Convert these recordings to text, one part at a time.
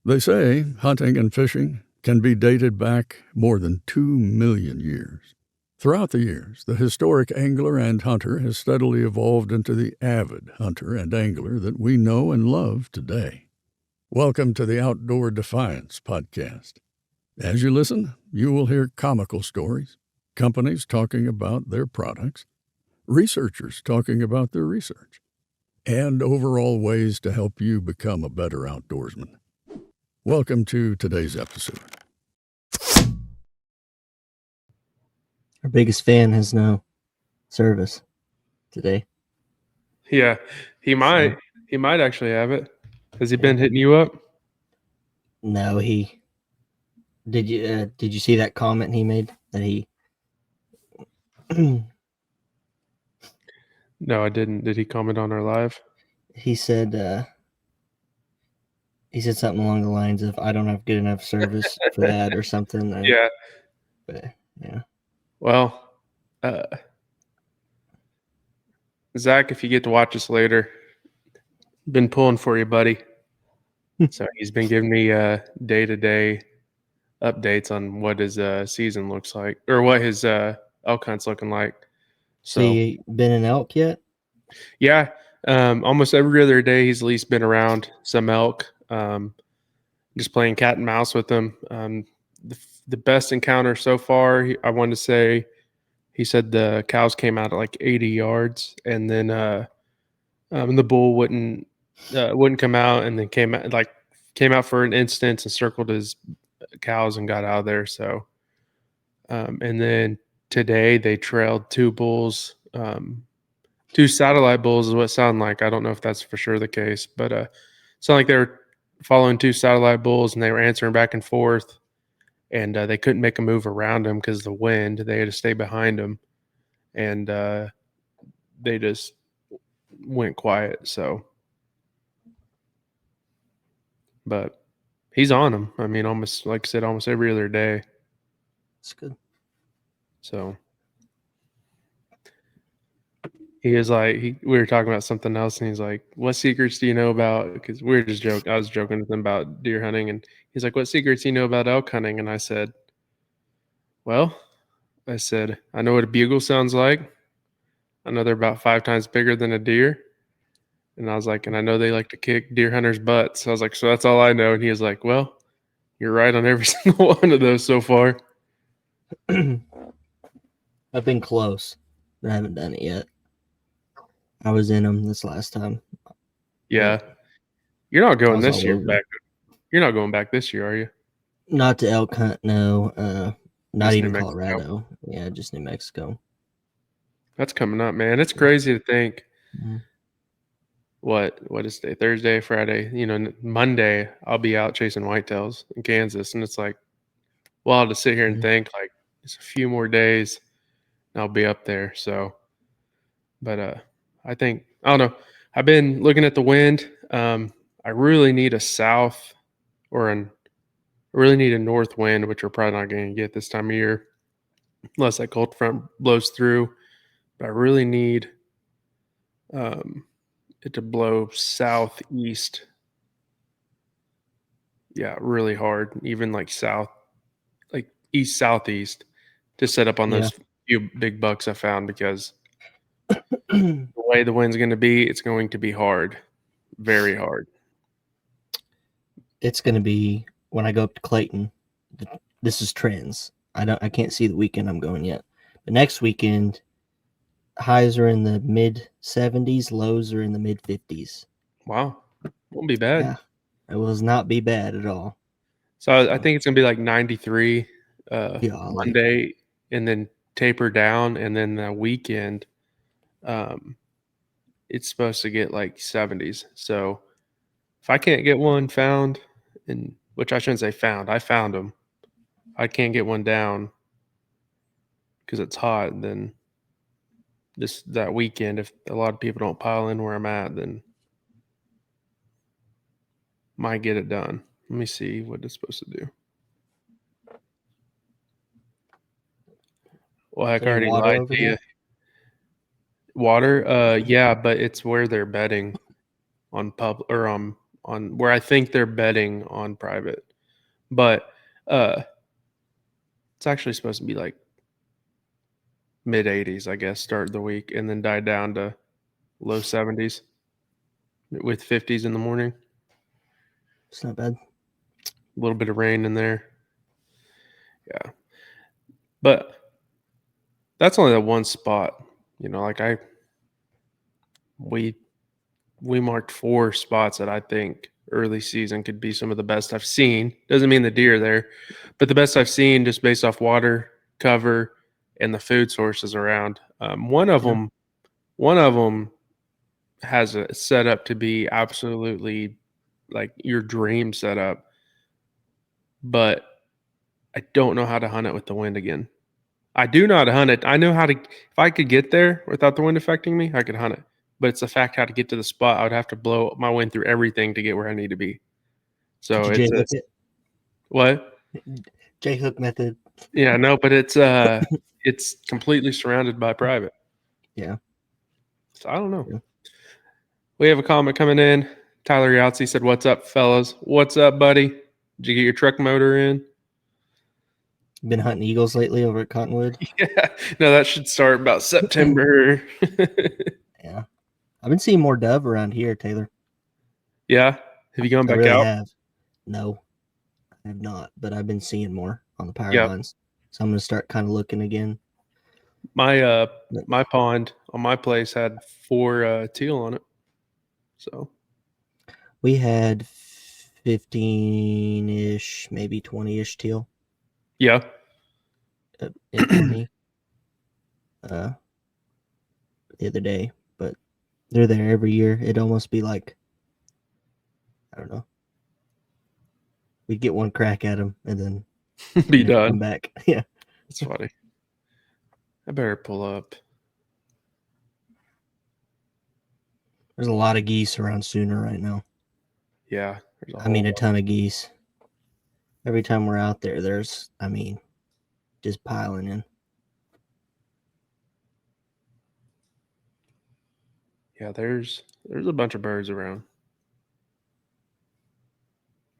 They say hunting and fishing can be dated back more than 2 million years. Throughout the years, the historic angler and hunter has steadily evolved into the avid hunter and angler that we know and love today. Welcome to the Outdoor Defiance podcast. As you listen, you will hear comical stories, companies talking about their products, researchers talking about their research, and overall ways to help you become a better outdoorsman. Welcome to today's episode. Our biggest fan has no service today. Yeah, he might actually have it. Has he been hitting you up? No, he did. You see that comment he made that he? No, I didn't. Did he comment on our live? He said something along the lines of, "I don't have good enough service for that" or something. Yeah. But, yeah. Well, Zach, if you get to watch us later, been pulling for you, buddy. So he's been giving me day-to-day updates on what his season looks like, or what his elk hunt's looking like. So you been an elk yet? Yeah, almost every other day he's at least been around some elk. Just playing cat and mouse with them. The best encounter so far, I want to say, he said the cows came out at like 80 yards, and then the bull wouldn't come out, and then came out for an instant and circled his cows and got out of there. So, and then today they trailed two bulls, two satellite bulls is what it sounded like. I don't know if that's for sure the case, but it sounded like they were following two satellite bulls, and they were answering back and forth, and they couldn't make a move around them because of the wind. They had to stay behind them, and they just went quiet. So, but he's on them. I mean, almost, like I said, almost every other day. That's good. So he is like, we were talking about something else, and he's like, "What secrets do you know about?" Because we were just joking. I was joking with him about deer hunting, and he's like, "What secrets do you know about elk hunting?" And I said, "Well," I said, "I know what a bugle sounds like. I know they're about 5 times bigger than a deer." And I was like, "And I know they like to kick deer hunters' butts." So I was like, "So that's all I know." And he was like, "Well, you're right on every single one of those so far." I've been close, but I haven't done it yet. I was in them this last time. Yeah. You're not going this year over. back. You're not going back this year, are you? Not to elk hunt, no. Not Just even New Mexico. Colorado. Yeah, just New Mexico. That's coming up, man. It's crazy to think. Mhm. What is today? Thursday, Friday. Monday I'll be out chasing whitetails in Kansas, and it's like wild to sit here and think like it's a few more days and I'll be up there. So, but I think, I don't know. I've been looking at the wind. I really need a south or I really need a north wind, which we're probably not going to get this time of year unless that cold front blows through. But I really need it to blow southeast. Yeah, really hard, even like south, like east southeast, to set up on those few big bucks I found, because the way the wind's going to be, it's going to be hard, very hard. It's going to be when I go up to Clayton. This is trends. I can't see the weekend I'm going yet, but next weekend, highs are in the mid 70s, lows are in the mid 50s. Wow, won't be bad. Yeah, it will not be bad at all. So I think it's gonna be like 93 Monday, and then taper down, and then the weekend, it's supposed to get like 70s. So if I can't get one found, and which I shouldn't say found, I found them. I can't get one down because it's hot. Then that weekend, if a lot of people don't pile in where I'm at, then might get it done. Let me see what it's supposed to do. Well, heck, I already lied to you. Water, yeah, but it's where they're bedding on on where I think they're betting on private, but it's actually supposed to be like mid 80s, I guess, start of the week, and then die down to low 70s with 50s in the morning. It's not bad. A little bit of rain in there. Yeah. But that's only the one spot. You know, like we marked 4 spots that I think early season could be some of the best I've seen. Doesn't mean the deer are there, but the best I've seen just based off water, cover, and the food sources around. One of them has a setup to be absolutely like your dream setup, but I don't know how to hunt it with the wind again. I do know how to hunt it. I know how to, if I could get there without the wind affecting me, I could hunt it. But it's the fact how to get to the spot. I would have to blow my wind through everything to get where I need to be. So Did you it's J-hook it? what? J-hook method. Yeah, no, but it's completely surrounded by private. Yeah. So I don't know. Yeah. We have a comment coming in. Tyler Yahtzee said, "What's up, fellas? What's up, buddy? Did you get your truck motor in?" Been hunting eagles lately over at Cottonwood. Yeah, no, that should start about September. Yeah. I've been seeing more dove around here, Taylor. Yeah, have you gone I back really out? have. No, I have not, but I've been seeing more on the power Yep. lines. So I'm going to start kind of looking again. My my pond on my place had 4 teal on it. So We had 15-ish, maybe 20-ish teal yeah, at money the other day, but they're there every year. It'd almost be like, I don't know. We'd get one crack at them and then be never come done. back. Yeah. That's funny. I better pull up. There's a lot of geese around Sooner right now. Yeah, there's a I whole mean, a lot. ton of geese. Every time we're out there, there's, I mean, just piling in. Yeah, there's a bunch of birds around.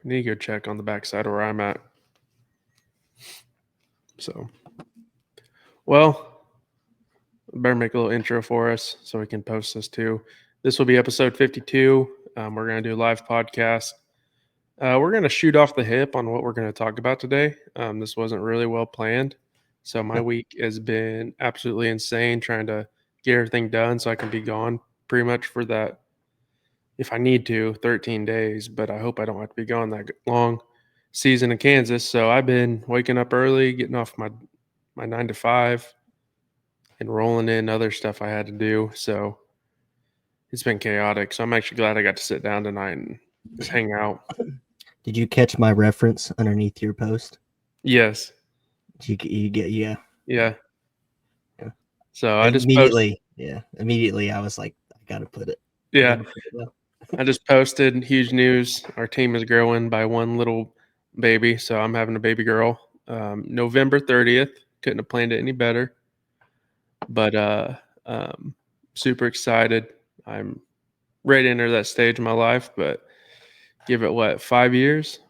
I need to go check on the backside of where I'm at. So, well, I better make a little intro for us so we can post this too. This will be episode 52. We're going to do a live podcast. We're going to shoot off the hip on what we're going to talk about today. This wasn't really well planned. So my week has been absolutely insane trying to get everything done so I can be gone pretty much for that, if I need to, 13 days. But I hope I don't have to be gone that long season in Kansas. So I've been waking up early, getting off my 9 to 5 and rolling in other stuff I had to do. So it's been chaotic. So I'm actually glad I got to sit down tonight and just hang out. Did you catch my reference underneath your post? Yes. You get, yeah. Yeah. Yeah. So I just immediately, immediately I was like, I got to put it. Yeah. I just posted huge news. Our team is growing by one little baby. So I'm having a baby girl November 30th. Couldn't have planned it any better. But super excited. I'm ready to enter that stage of my life, but give it 5 years?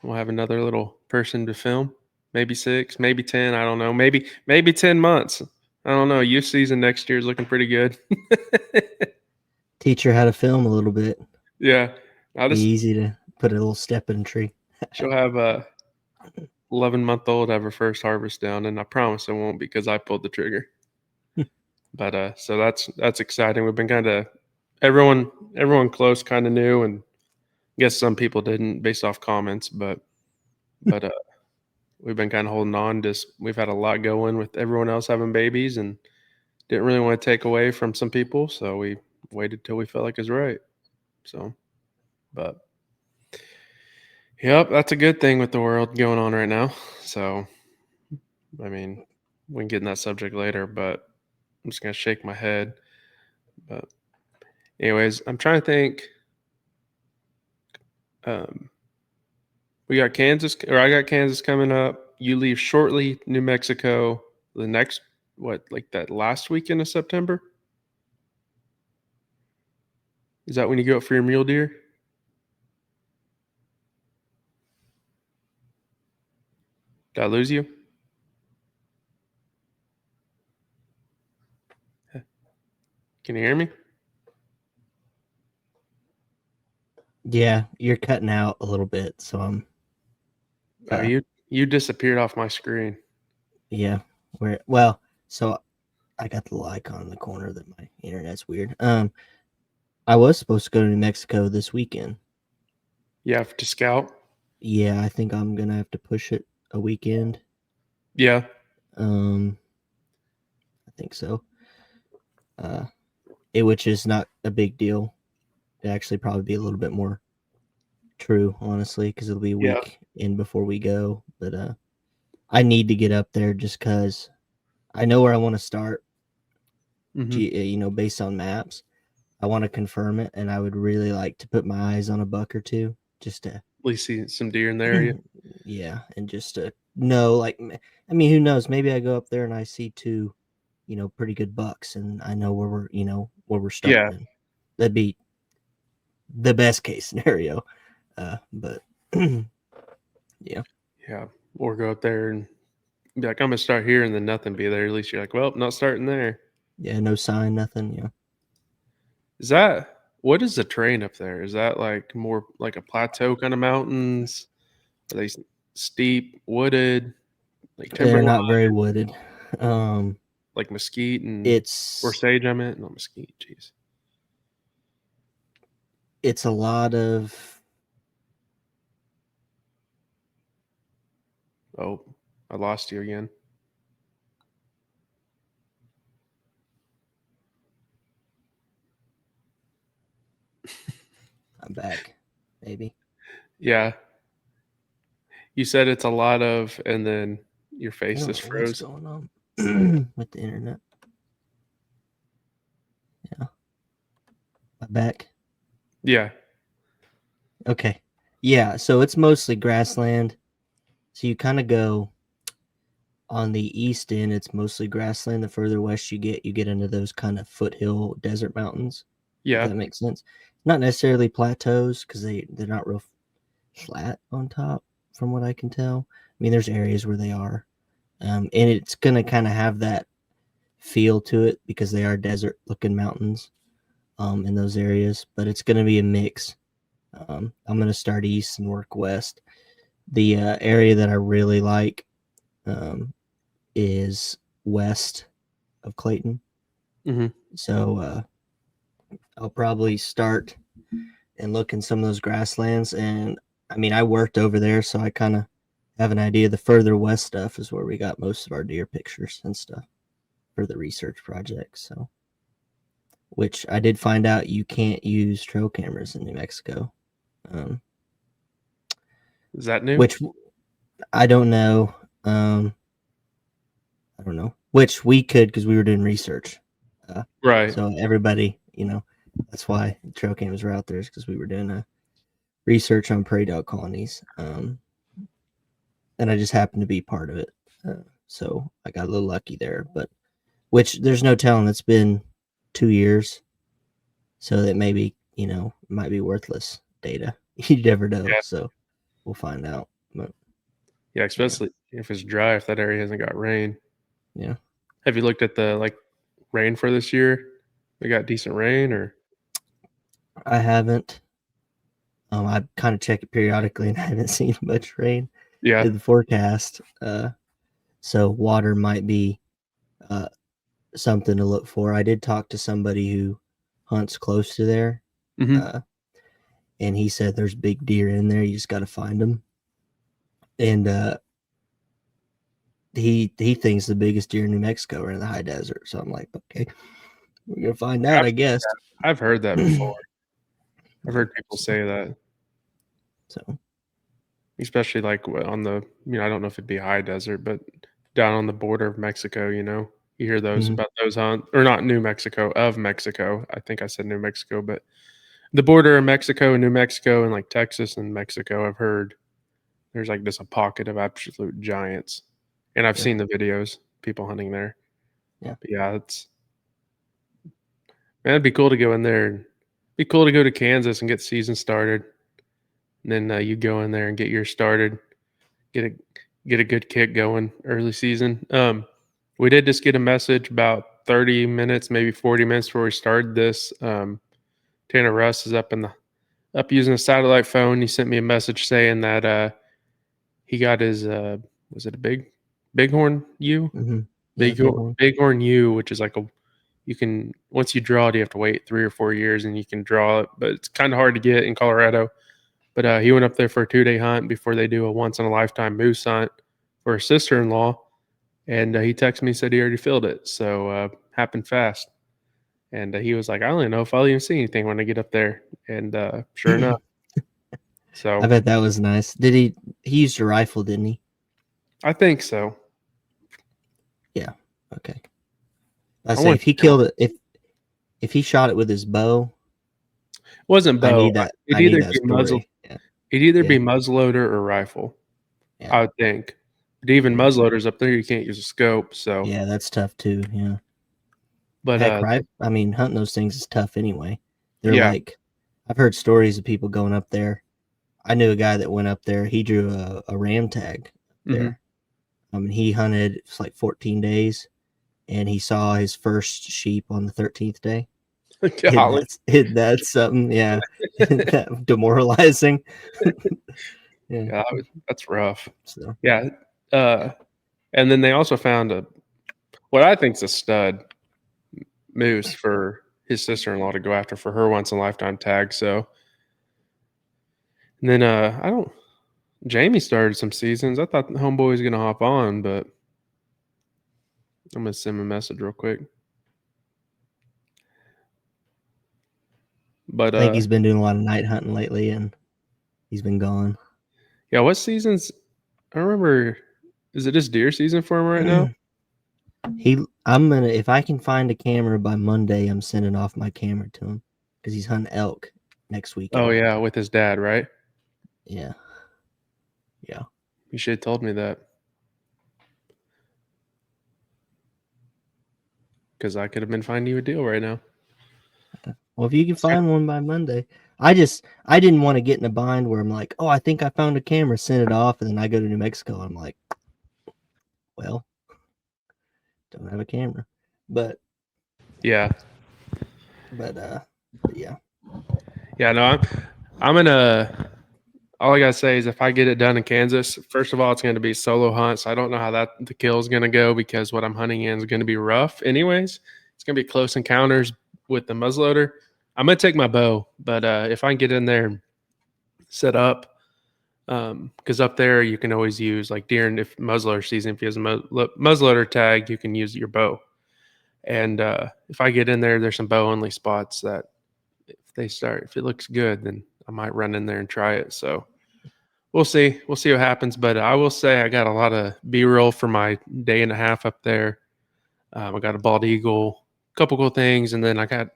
We'll have another little person to film. Maybe 6, maybe 10. I don't know. Maybe 10 months. I don't know. Youth season next year is looking pretty good. Teach her how to film a little bit. Yeah. Be easy to put a little step in a tree. She'll have a 11-month-old have her first harvest down, and I promise it won't because I pulled the trigger. But so that's exciting. We've been kind of everyone close kind of knew, and I guess some people didn't based off comments, but we've been kind of holding on. Just we've had a lot going with everyone else having babies, and didn't really want to take away from some people, so we waited till we felt like it was right. So, but yep, that's a good thing with the world going on right now. So, I mean, we can get in that subject later, but I'm just gonna shake my head. But anyways, I'm trying to think. We got Kansas, or I got Kansas coming up. You leave shortly, New Mexico. The next, like that last weekend of September? Is that when you go up for your mule deer? Did I lose you? Can you hear me? Yeah, you're cutting out a little bit, so I'm. Oh, you disappeared off my screen. Yeah, so I got the little icon in the corner that my internet's weird. I was supposed to go to New Mexico this weekend. Yeah, to scout. Yeah, I think I'm gonna have to push it a weekend. Yeah. I think so. Which is not a big deal. It actually probably be a little bit more true, honestly, because it'll be a week in before we go. But I need to get up there just because I know where I want to start. Based on maps, I want to confirm it, and I would really like to put my eyes on a buck or two just to At least see some deer in the area. Yeah, and just to know, like, I mean, who knows? Maybe I go up there and I see two, pretty good bucks, and I know where we're starting. Yeah. That'd be the best case scenario. But yeah. Or go up there and be like, I'm gonna start here, and then nothing be there. At least you're like, well, not starting there. Yeah, no sign, nothing. Yeah. What is the terrain up there? Is that like more like a plateau kind of mountains? Are they steep, wooded, like They're timberline, not very wooded. like mesquite or It's sage? I meant not mesquite. Jeez. it's a lot of Oh, I lost you again. I'm back, maybe. Yeah. You said it's a lot of, and then your I face don't just know what's froze. going on with the internet. Yeah. I'm back. Yeah. Okay. Yeah, so it's mostly grassland. So you kind of go on the east end, it's mostly grassland. The further west you get into those kind of foothill desert mountains. If Yeah. that makes sense. Not necessarily plateaus because they're not real flat on top, from what I can tell. I mean, there's areas where they are, and it's gonna kind of have that feel to it because they are desert-looking mountains, in those areas. But it's gonna be a mix. I'm gonna start east and work west. The area that I really like is west of Clayton. Mm-hmm. So I'll probably start and look in some of those grasslands. And I mean, I worked over there, so I kind of have an idea. The further west stuff is where we got most of our deer pictures and stuff for the research project. So, which I did find out you can't use trail cameras in New Mexico. Is that new? Which I don't know. I don't know. Which we could because we were doing research. Right. So everybody, that's why trail cameras were out there, is because we were doing a research on prairie dog colonies. And I just happened to be part of it. So I got a little lucky there, but which there's no telling. It's been 2 years. So that maybe, might be worthless data. You never know. Yeah. So we'll find out. But Yeah, especially if it's dry, if that area hasn't got rain. yeah. Have you looked at the rain for this year? We got decent rain, or I haven't. I kind of check it periodically and I haven't seen much rain yeah. in the forecast. So water might be something to look for. I did talk to somebody who hunts close to there, Mm-hmm. and he said there's big deer in there. You just got to find them. And he thinks the biggest deer in New Mexico are in the high desert. So I'm like, okay, we're gonna find out, I guess. I've heard that before. I've heard people say that, So especially on the, I don't know if it'd be high desert, but down on the border of Mexico, you hear those about those hunts, or not New Mexico, of Mexico. I think I said New Mexico, but the border of Mexico and New Mexico and like Texas and Mexico, I've heard there's like just a pocket of absolute giants. And I've seen the videos, people hunting there. Yeah. But yeah, it'd be cool to go in there. It'd be cool to go to Kansas and get season started. And then you go in there and get yours started. get a good kick going early season. We did just get a message about 30 minutes, maybe 40 minutes before we started this. Tanner Russ is up using a satellite phone. He sent me a message saying that he got his was it a bighorn U? Mm-hmm. Yeah, Bighorn U, which is like you can, once you draw it, you have to wait 3 or 4 years and you can draw it, but it's kind of hard to get in Colorado. But he went up there for a 2-day hunt before they do a once in a lifetime moose hunt for his sister-in-law. And he texted me, said he already filled it. So happened fast. And he was like, I don't even know if I'll even see anything when I get up there. And sure enough. So I bet that was nice. Did he used a rifle, didn't he? I think so. Yeah. Okay. I say if he killed it, if he shot it with his bow, it wasn't bow. I need that story. Yeah. It'd either be muzzleloader or rifle. Yeah. I would think. But even muzzleloaders up there, you can't use a scope. So yeah, that's tough too. Yeah. But heck, I mean, hunting those things is tough anyway. They're like, I've heard stories of people going up there. I knew a guy that went up there. He drew a ram tag there. Mm-hmm. He hunted for like 14 days, and he saw his first sheep on the 13th day. That's something, yeah. Demoralizing. Yeah, that's rough. So. Yeah. And then they also found what I think is a stud moose for his sister-in-law to go after for her once in a lifetime tag. So, and then Jamie started some seasons. I thought the homeboy was gonna hop on, but I'm gonna send him a message real quick. But I think he's been doing a lot of night hunting lately, and he's been gone. Yeah, what seasons? I remember. Is it just deer season for him right now? If I can find a camera by Monday, I'm sending off my camera to him because he's hunting elk next weekend. Oh yeah, with his dad, right? Yeah. You should have told me that. Because I could have been finding you a deal right now. Well, if you can find one by Monday. I didn't want to get in a bind where I'm like, oh, I think I found a camera, send it off, and then I go to New Mexico and I'm like, well, don't have a camera. But yeah. Yeah. Yeah, no, I'm gonna, all I gotta say is if I get it done in Kansas, first of all, it's gonna be solo hunt. So I don't know how the kill is gonna go because what I'm hunting in is gonna be rough anyways. It's gonna be close encounters with the muzzleloader. I'm gonna take my bow, but if I can get in there and set up, because up there you can always use like deer, and if muzzleloader season, if he has a muzzleloader tag, you can use your bow. And if I get in there, there's some bow only spots that if it looks good, then I might run in there and try it. So we'll see what happens. But I will say I got a lot of B-roll for my day and a half up there. I got a bald eagle, a couple cool things, and then I got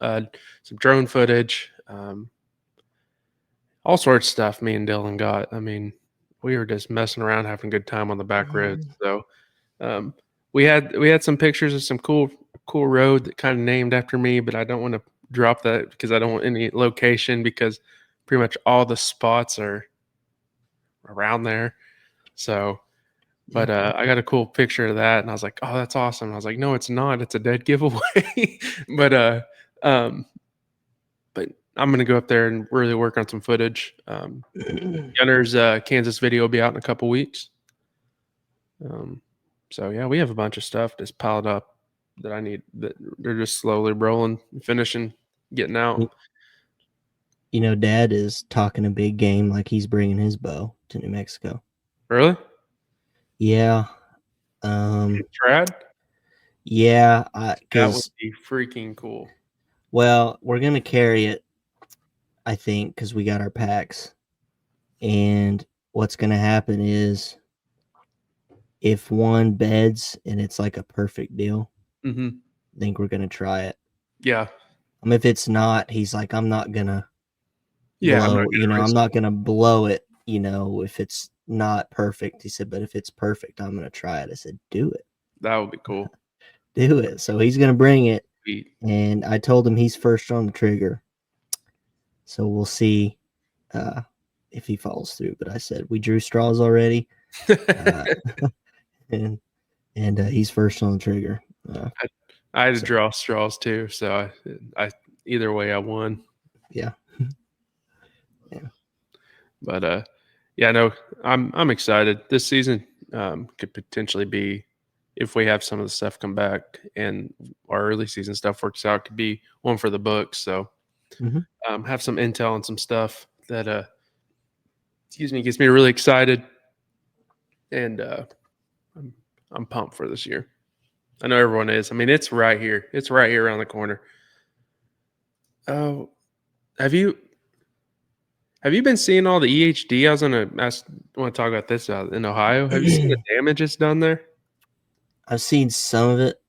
some drone footage, all sorts of stuff me and Dylan got. I mean, we were just messing around, having a good time on the back roads. So we had some pictures of some cool road that kind of named after me, but I don't want to drop that because I don't want any location because pretty much all the spots are around there. So, but I got a cool picture of that, and I was like, "Oh, that's awesome!" And I was like, "No, it's not. It's a dead giveaway." But I'm gonna go up there and really work on some footage. Gunner's Kansas video will be out in a couple weeks. So yeah, we have a bunch of stuff just piled up that I need. That they're just slowly rolling, finishing, getting out. You know, Dad is talking a big game, like he's bringing his bow to New Mexico. Really? Yeah. Trad? Yeah, that would be freaking cool. Well, we're gonna carry it, I think, because we got our packs. And what's gonna happen is, if one beds and it's like a perfect deal, I think we're gonna try it. Yeah. If it's not, he's like, I'm not gonna. Yeah, I'm not gonna blow it. If it's not perfect, he said. But if it's perfect, I'm gonna try it. I said, do it. That would be cool. Do it. So he's gonna bring it, and I told him he's first on the trigger. So we'll see if he follows through. But I said we drew straws already. uh, and he's first on the trigger. I had to draw straws too, so I either way I won. Yeah. But yeah, no, I'm excited. This season could potentially be, if we have some of the stuff come back and our early season stuff works out, could be one for the books. So have some intel on some stuff that gets me really excited, and I'm pumped for this year. I know everyone is. I mean, it's right here. It's right here around the corner. Oh, have you been seeing all the EHD? I was want to talk about this out in Ohio. Have you seen the damage it's done there? I've seen some of it.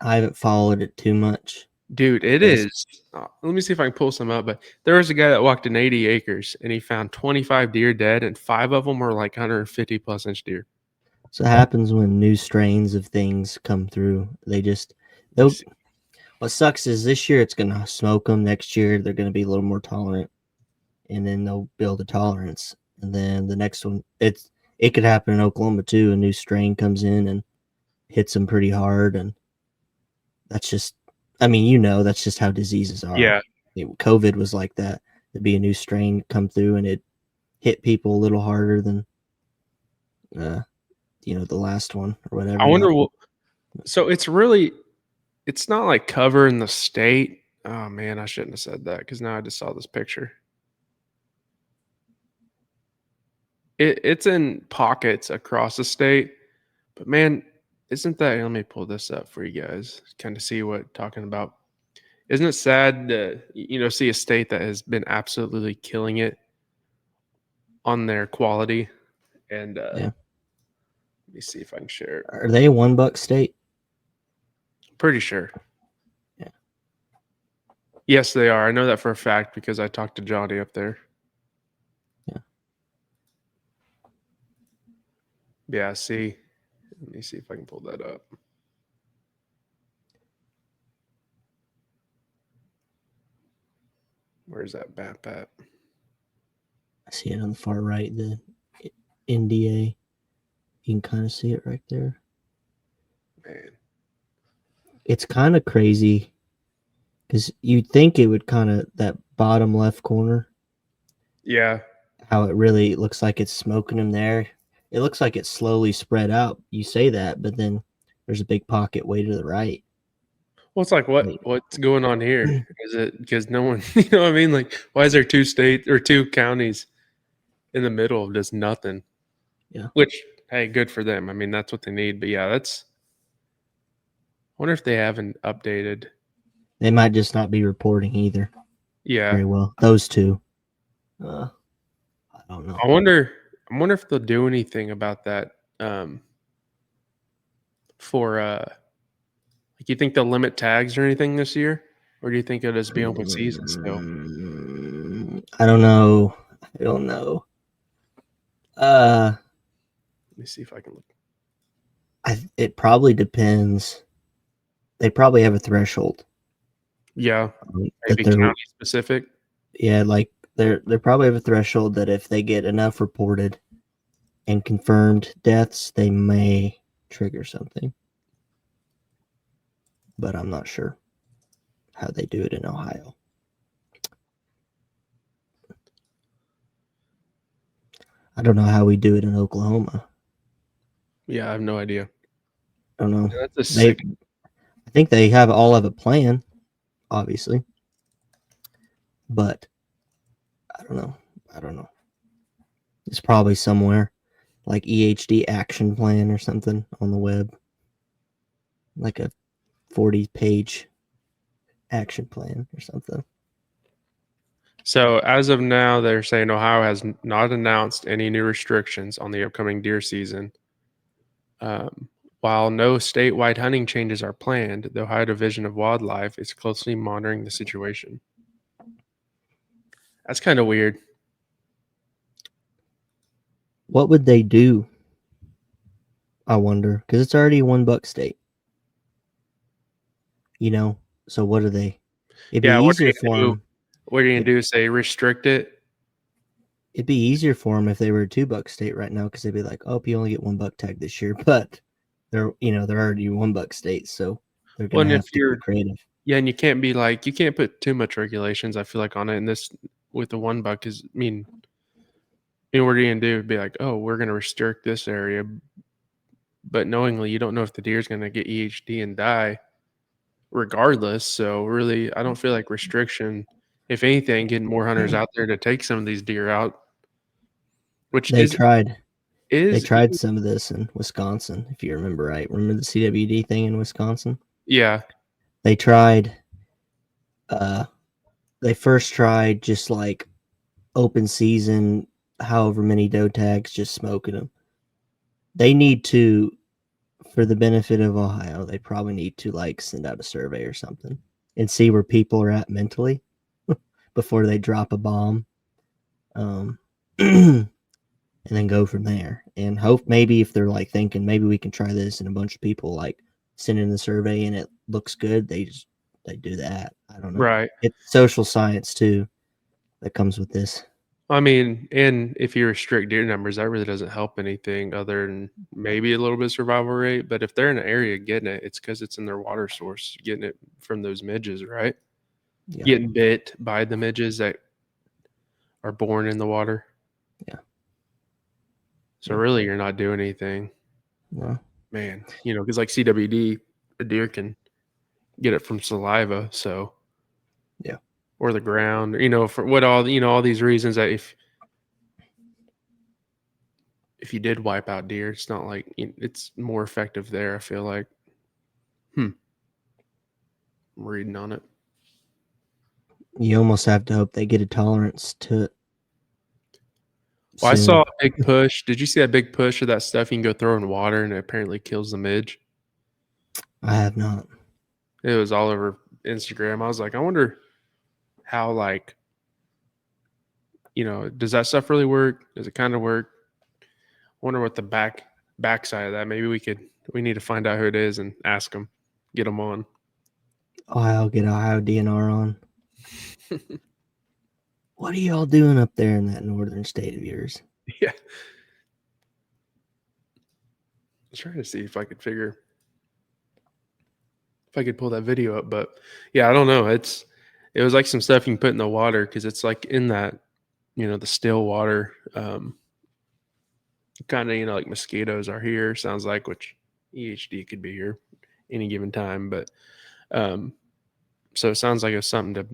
I haven't followed it too much. Dude, it is. Let me see if I can pull some up. But there was a guy that walked in 80 acres and he found 25 deer dead, and 5 of them were like 150 plus inch deer. So it happens when new strains of things come through. What sucks is this year it's going to smoke them. Next year they're going to be a little more tolerant, and then they'll build a tolerance. And then the next one, it could happen in Oklahoma too. A new strain comes in and hits them pretty hard, and that's just, I mean, that's just how diseases are. Yeah. COVID was like that. There'd be a new strain come through, and it hit people a little harder than, the last one or whatever. I wonder so it's not like covering the state. Oh man, I shouldn't have said that because now I just saw this picture. It's in pockets across the state, but man, isn't that? Let me pull this up for you guys, kind of see what talking about. Isn't it sad to see a state that has been absolutely killing it on their quality? And Yeah. let me see if I can share it. Are they a $1 state? Pretty sure. Yeah. Yes, they are. I know that for a fact because I talked to Johnny up there. Yeah. Yeah, see. Let me see if I can pull that up. Where's that map at? I see it on the far right, the NDA. You can kind of see it right there. Man. It's kind of crazy because you'd think it would kind of, that bottom left corner. Yeah. How it really looks like it's smoking them there. It looks like it's slowly spread out. You say that, but then there's a big pocket way to the right. Well, it's like what's going on here? Is it because no one, you know what I mean? Like, why is there 2 states or 2 counties in the middle of just nothing? Yeah. Which, hey, good for them. I mean, that's what they need. But yeah, I wonder if they haven't updated. They might just not be reporting either. Yeah. Very well. Those 2. I don't know. I wonder if they'll do anything about that. For like, you think they'll limit tags or anything this year, or do you think it'll just be open season still? I don't know. Let me see if I can look. It probably depends. They probably have a threshold. Yeah, maybe county specific. Yeah, like they probably have a threshold that if they get enough reported and confirmed deaths, they may trigger something. But I'm not sure how they do it in Ohio. I don't know how we do it in Oklahoma. Yeah, I have no idea. I don't know. Yeah, that's a sick. I think they all have a plan, obviously. But I don't know. It's probably somewhere like EHD action plan or something on the web. Like a 40-page action plan or something. So as of now, they're saying Ohio has not announced any new restrictions on the upcoming deer season. While no statewide hunting changes are planned, the Ohio Division of Wildlife is closely monitoring the situation. That's kind of weird. What would they do? I wonder, because it's already a $1 state. So what do they? It'd be easier for them. What are you gonna do? Say restrict it? It'd be easier for them if they were a 2-buck state right now, because they'd be like, "Oh, you only get 1 buck tag this year," but they're already 1-buck states, so they're Well, gonna and if have to you're get creative. yeah, and you can't put too much regulations. I feel like on it, and this with the $1 is, I mean, what are you gonna do? Be like, oh, we're gonna restrict this area, but knowingly, you don't know if the deer's gonna get EHD and die, regardless. So really, I don't feel like restriction. If anything, getting more hunters out there to take some of these deer out, which They tried. They is tried some of this in Wisconsin, if you remember right. Remember the CWD thing in Wisconsin? yeah, They tried. They first tried just like open season, however many doe tags, just smoking them. They need to, for the benefit of Ohio, they probably need to like send out a survey or something and see where people are at mentally before they drop a bomb. And then go from there and hope maybe if they're like thinking maybe we can try this and a bunch of people like send in the survey and it looks good, they do that. I don't know. right. It's social science too that comes with this. I mean, and if you restrict deer numbers, that really doesn't help anything other than maybe a little bit of survival rate. But if they're in an area getting it, it's because it's in their water source, getting it from those midges, right? Yeah. Getting bit by the midges that are born in the water. Yeah. So really, you're not doing anything, Well, man. Because like CWD, a deer can get it from saliva, so yeah. or the ground, for what all these reasons that if you did wipe out deer, it's not like it's more effective there. I feel like. I'm reading on it. You almost have to hope they get a tolerance to it. Well, I soon. saw a big push. Did you see that big push of that stuff you can go throw in water and it apparently kills the midge? I have not. It was all over Instagram. I was like, I wonder how, like, does that stuff really work? Does it kind of work? I wonder what the backside of that. Maybe we need to find out who it is and ask them, get them on. I'll get Ohio DNR on. What are y'all doing up there in that northern state of yours? Yeah. I was trying to see if I could pull that video up, but yeah, I don't know. It was like some stuff you can put in the water because it's like in that, the still water. Kind of, like mosquitoes are here, sounds like, which EHD could be here any given time. But so it sounds like it's something to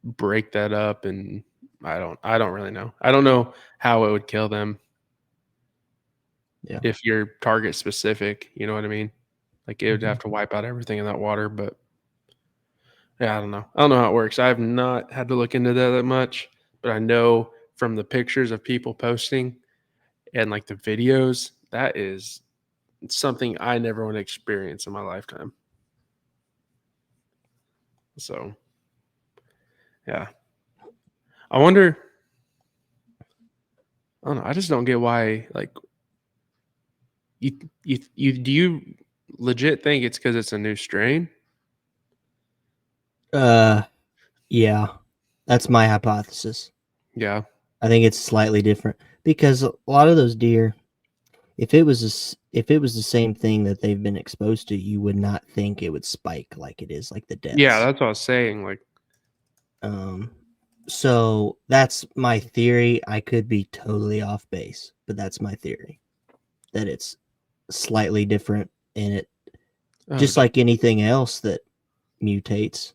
break that up, and I don't really know. I don't know how it would kill them. Yeah. If you're target specific, you know what I mean? Like it would have to wipe out everything in that water, but yeah, I don't know. I don't know how it works. I have not had to look into that much, but I know from the pictures of people posting and like the videos, that is something I never want to experience in my lifetime. So, yeah. I wonder, I don't know. I just don't get why, like, do you legit think it's because it's a new strain? Yeah. That's my hypothesis. Yeah. I think it's slightly different because a lot of those deer, if it was the same thing that they've been exposed to, you would not think it would spike like it is, like the deaths. Yeah, that's what I was saying. Like, so that's my theory. I could be totally off base, but that's my theory, that it's slightly different and it just like anything else that mutates,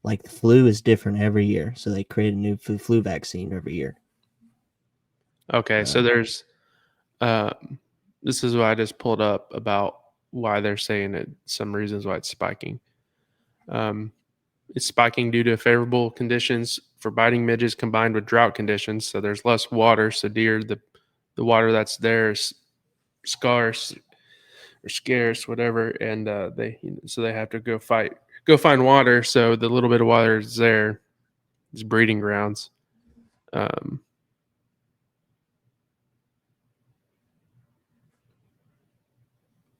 like the flu is different every year. So they create a new flu vaccine every year. okay, so there's this is what I just pulled up about why they're saying it, some reasons why it's spiking. It's spiking due to favorable conditions for biting midges combined with drought conditions. So there's less water. So deer, the water that's there is scarce or scarce, whatever, and they have to go find water. So the little bit of water is there, is breeding grounds.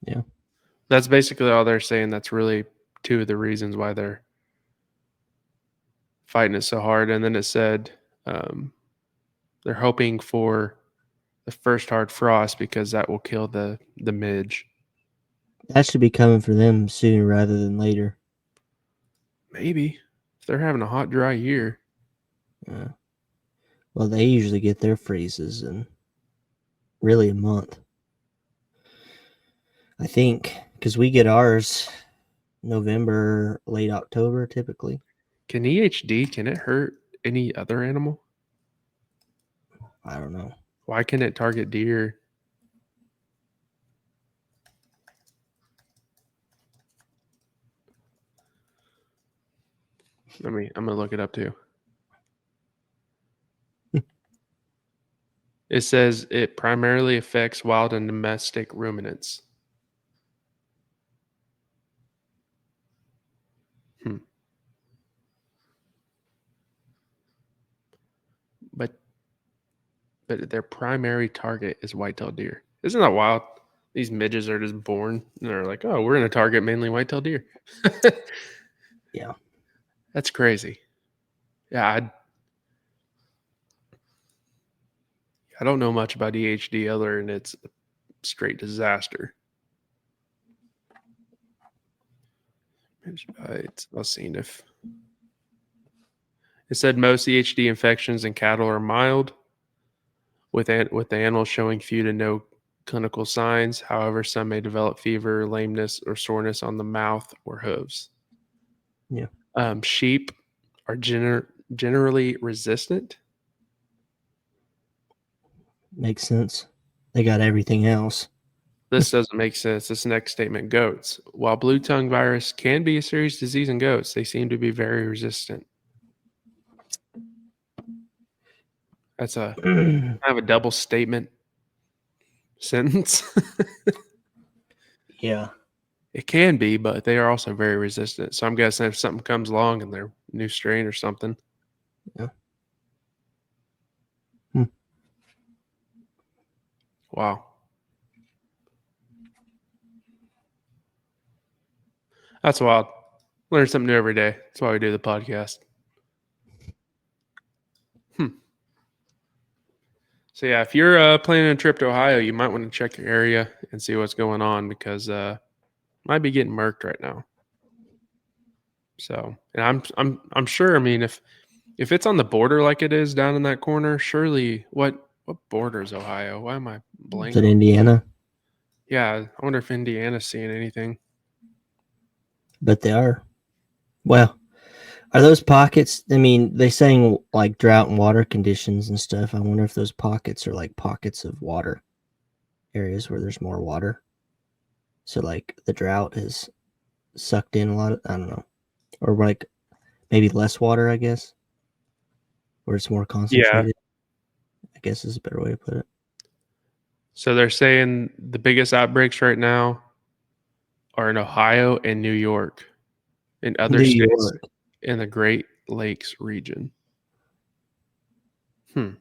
Yeah. That's basically all they're saying. That's really two of the reasons why they're fighting it so hard. And then it said They're hoping for the first hard frost because that will kill the midge. That should be coming for them sooner rather than later. Maybe if they're having a hot, dry year. Well, they usually get their freezes in really a month. I think because we get ours November, late October typically. Can EHD, can it hurt any other animal? I don't know. Why can it target deer? I'm gonna look it up too. It says it primarily affects wild and domestic ruminants. But their primary target is white-tailed deer. Isn't that wild? These midges are just born and they're like, oh, we're going to target mainly white-tailed deer. Yeah. That's crazy. Yeah, I don't know much about EHD other than it's a straight disaster. Midge bites. I'll see if it said most EHD infections in cattle are mild, with the animals showing few to no clinical signs. However, some may develop fever, lameness, or soreness on the mouth or hooves. Yeah. Sheep are generally resistant. Makes sense. They got everything else. This doesn't make sense. This next statement, goats. While blue tongue virus can be a serious disease in goats, they seem to be very resistant. That's a kind of a double statement sentence. Yeah. It can be, but they are also very resistant. So I'm guessing if something comes along and they're new strain or something. Yeah. Wow. That's wild. Learn something new every day. That's why we do the podcast. So yeah, if you're planning a trip to Ohio, you might want to check your area and see what's going on because might be getting murked right now. So, and I'm sure. I mean, if it's on the border like it is down in that corner, surely what borders Ohio? Why am I blanking? Is it Indiana? Yeah, I wonder if Indiana's seeing anything. But they are. Well, are those pockets? I mean, they saying like drought and water conditions and stuff. I wonder if those pockets are like pockets of water, areas where there's more water. So like the drought has sucked in a lot of, I don't know, or like maybe less water, I guess, where it's more concentrated. I guess is a better way to put it. So they're saying the biggest outbreaks right now are in Ohio and New York, and other states in the Great Lakes region. You've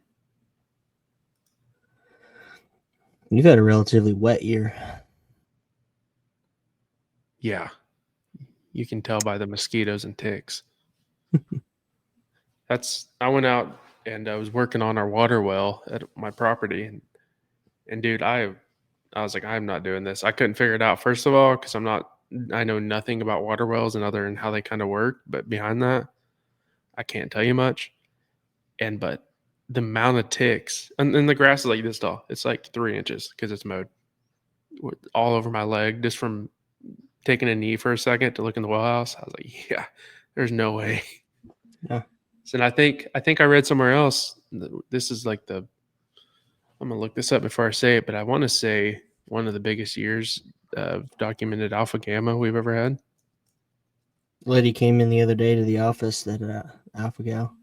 had a relatively wet year. Yeah. You can tell by the mosquitoes and ticks. I went out and I was working on our water well at my property and dude, I was like, I'm not doing this. I couldn't figure it out. First of all, because I know nothing about water wells and other and how they kind of work. But behind that, I can't tell you much. But the amount of ticks and the grass is like this tall. It's like 3 inches because it's mowed all over my leg just from taking a knee for a second to look in the well house. I was like, yeah, there's no way. Yeah. So and I think I read somewhere else. This is like I'm gonna look this up before I say it, but I want to say one of the biggest years of documented alpha gamma we've ever had. Lady came in the other day to the office that alpha gal.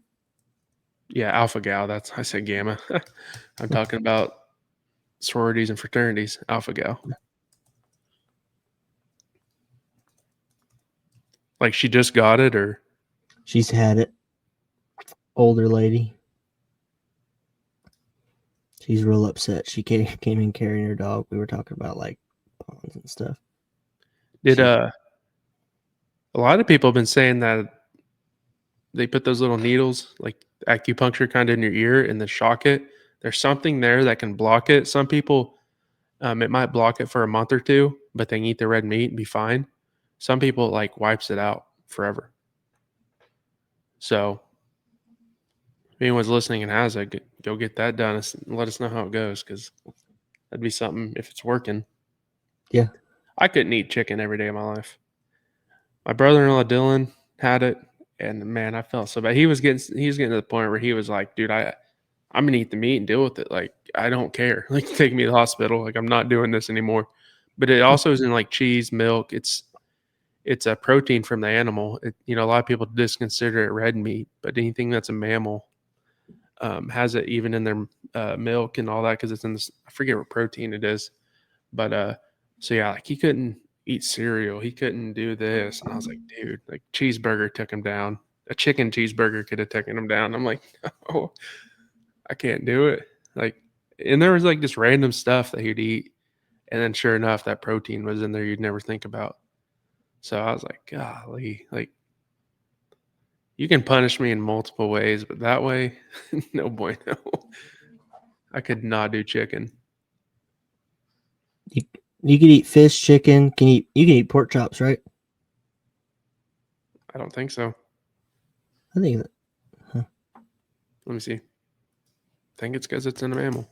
Yeah, alpha gal. I said gamma. I'm talking about sororities and fraternities. Alpha gal. Like she just got it, or she's had it. Older lady. She's real upset. She came in carrying her dog. We were talking about like ponds and stuff. A lot of people have been saying that they put those little needles, like acupuncture kind of in your ear and then shock it. There's something there that can block it. Some people, it might block it for a month or two, but they can eat the red meat and be fine. Some people like wipes it out forever. So if anyone's listening and has it, go get that done and let us know how it goes, because that'd be something if it's working. Yeah. I couldn't eat chicken every day of my life. My brother-in-law Dylan had it, and man, I felt so bad. He was getting to the point where he was like, dude, I'm gonna eat the meat and deal with it. Like, I don't care. Like, take me to the hospital. Like, I'm not doing this anymore. But it also is in like cheese, milk. It's a protein from the animal. A lot of people just consider it red meat, but anything that's a mammal has it even in their milk and all that, because it's in this. I forget what protein it is, but so yeah, like he couldn't eat cereal. He couldn't do this, and I was like, dude, like cheeseburger took him down. A chicken cheeseburger could have taken him down. I'm like, no, I can't do it. Like, and there was like just random stuff that he'd eat, and then sure enough, that protein was in there you'd never think about. So I was like, golly, like you can punish me in multiple ways, but that way, no bueno. I could not do chicken. You can eat fish, chicken. You can eat pork chops, right? I don't think so. I think that. Let me see. I think it's because it's an mammal.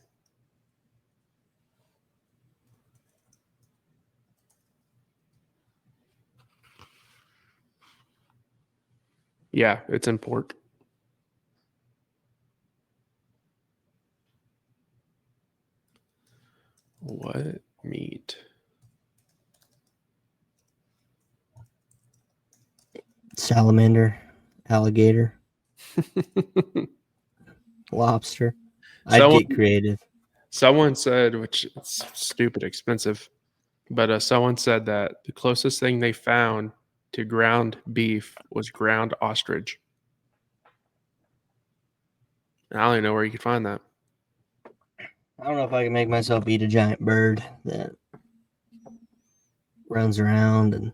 Yeah, it's in pork. What meat? Salamander, alligator, lobster. I'd get creative. Someone said, which is stupid expensive, but someone said that the closest thing they found to ground beef was ground ostrich. And I don't even know where you could find that. I don't know if I can make myself eat a giant bird that runs around and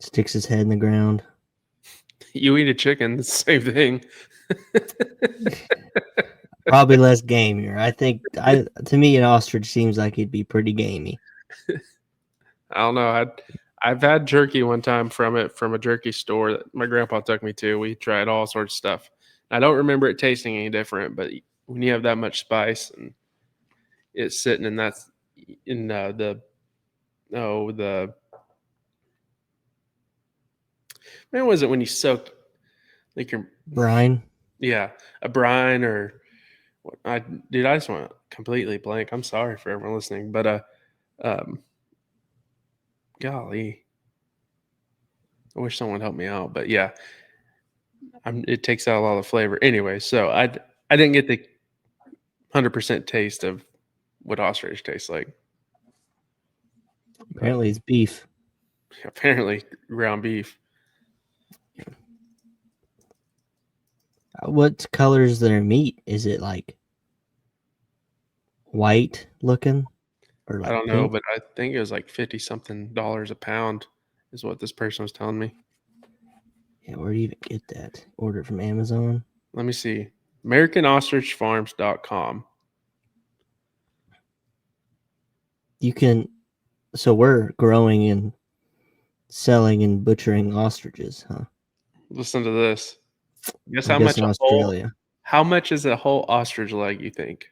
sticks his head in the ground. You eat a chicken, it's the same thing. Probably less gamier. I think to me an ostrich seems like it'd be pretty gamey. I don't know. I've had jerky one time from a jerky store that my grandpa took me to. We tried all sorts of stuff. I don't remember it tasting any different, but when you have that much spice and it's sitting in the man, was it when you soak like your Brine? Yeah, a brine or I just went completely blank. I'm sorry for everyone listening, but golly, I wish someone helped me out. But yeah, it takes out a lot of flavor anyway. So I didn't get the 100% taste of what ostrich tastes like. Apparently it's beef. Apparently ground beef. What color is their meat? Is it like white looking? Or like I don't know, pink? but I think it was like $50-something a pound is what this person was telling me. Yeah, where do you even get that? Order it from Amazon? Let me see. AmericanOstrichFarms.com. You can. So we're growing and selling and butchering ostriches, huh? Listen to this. Guess I'm guessing Australia. how much is a whole ostrich leg, you think?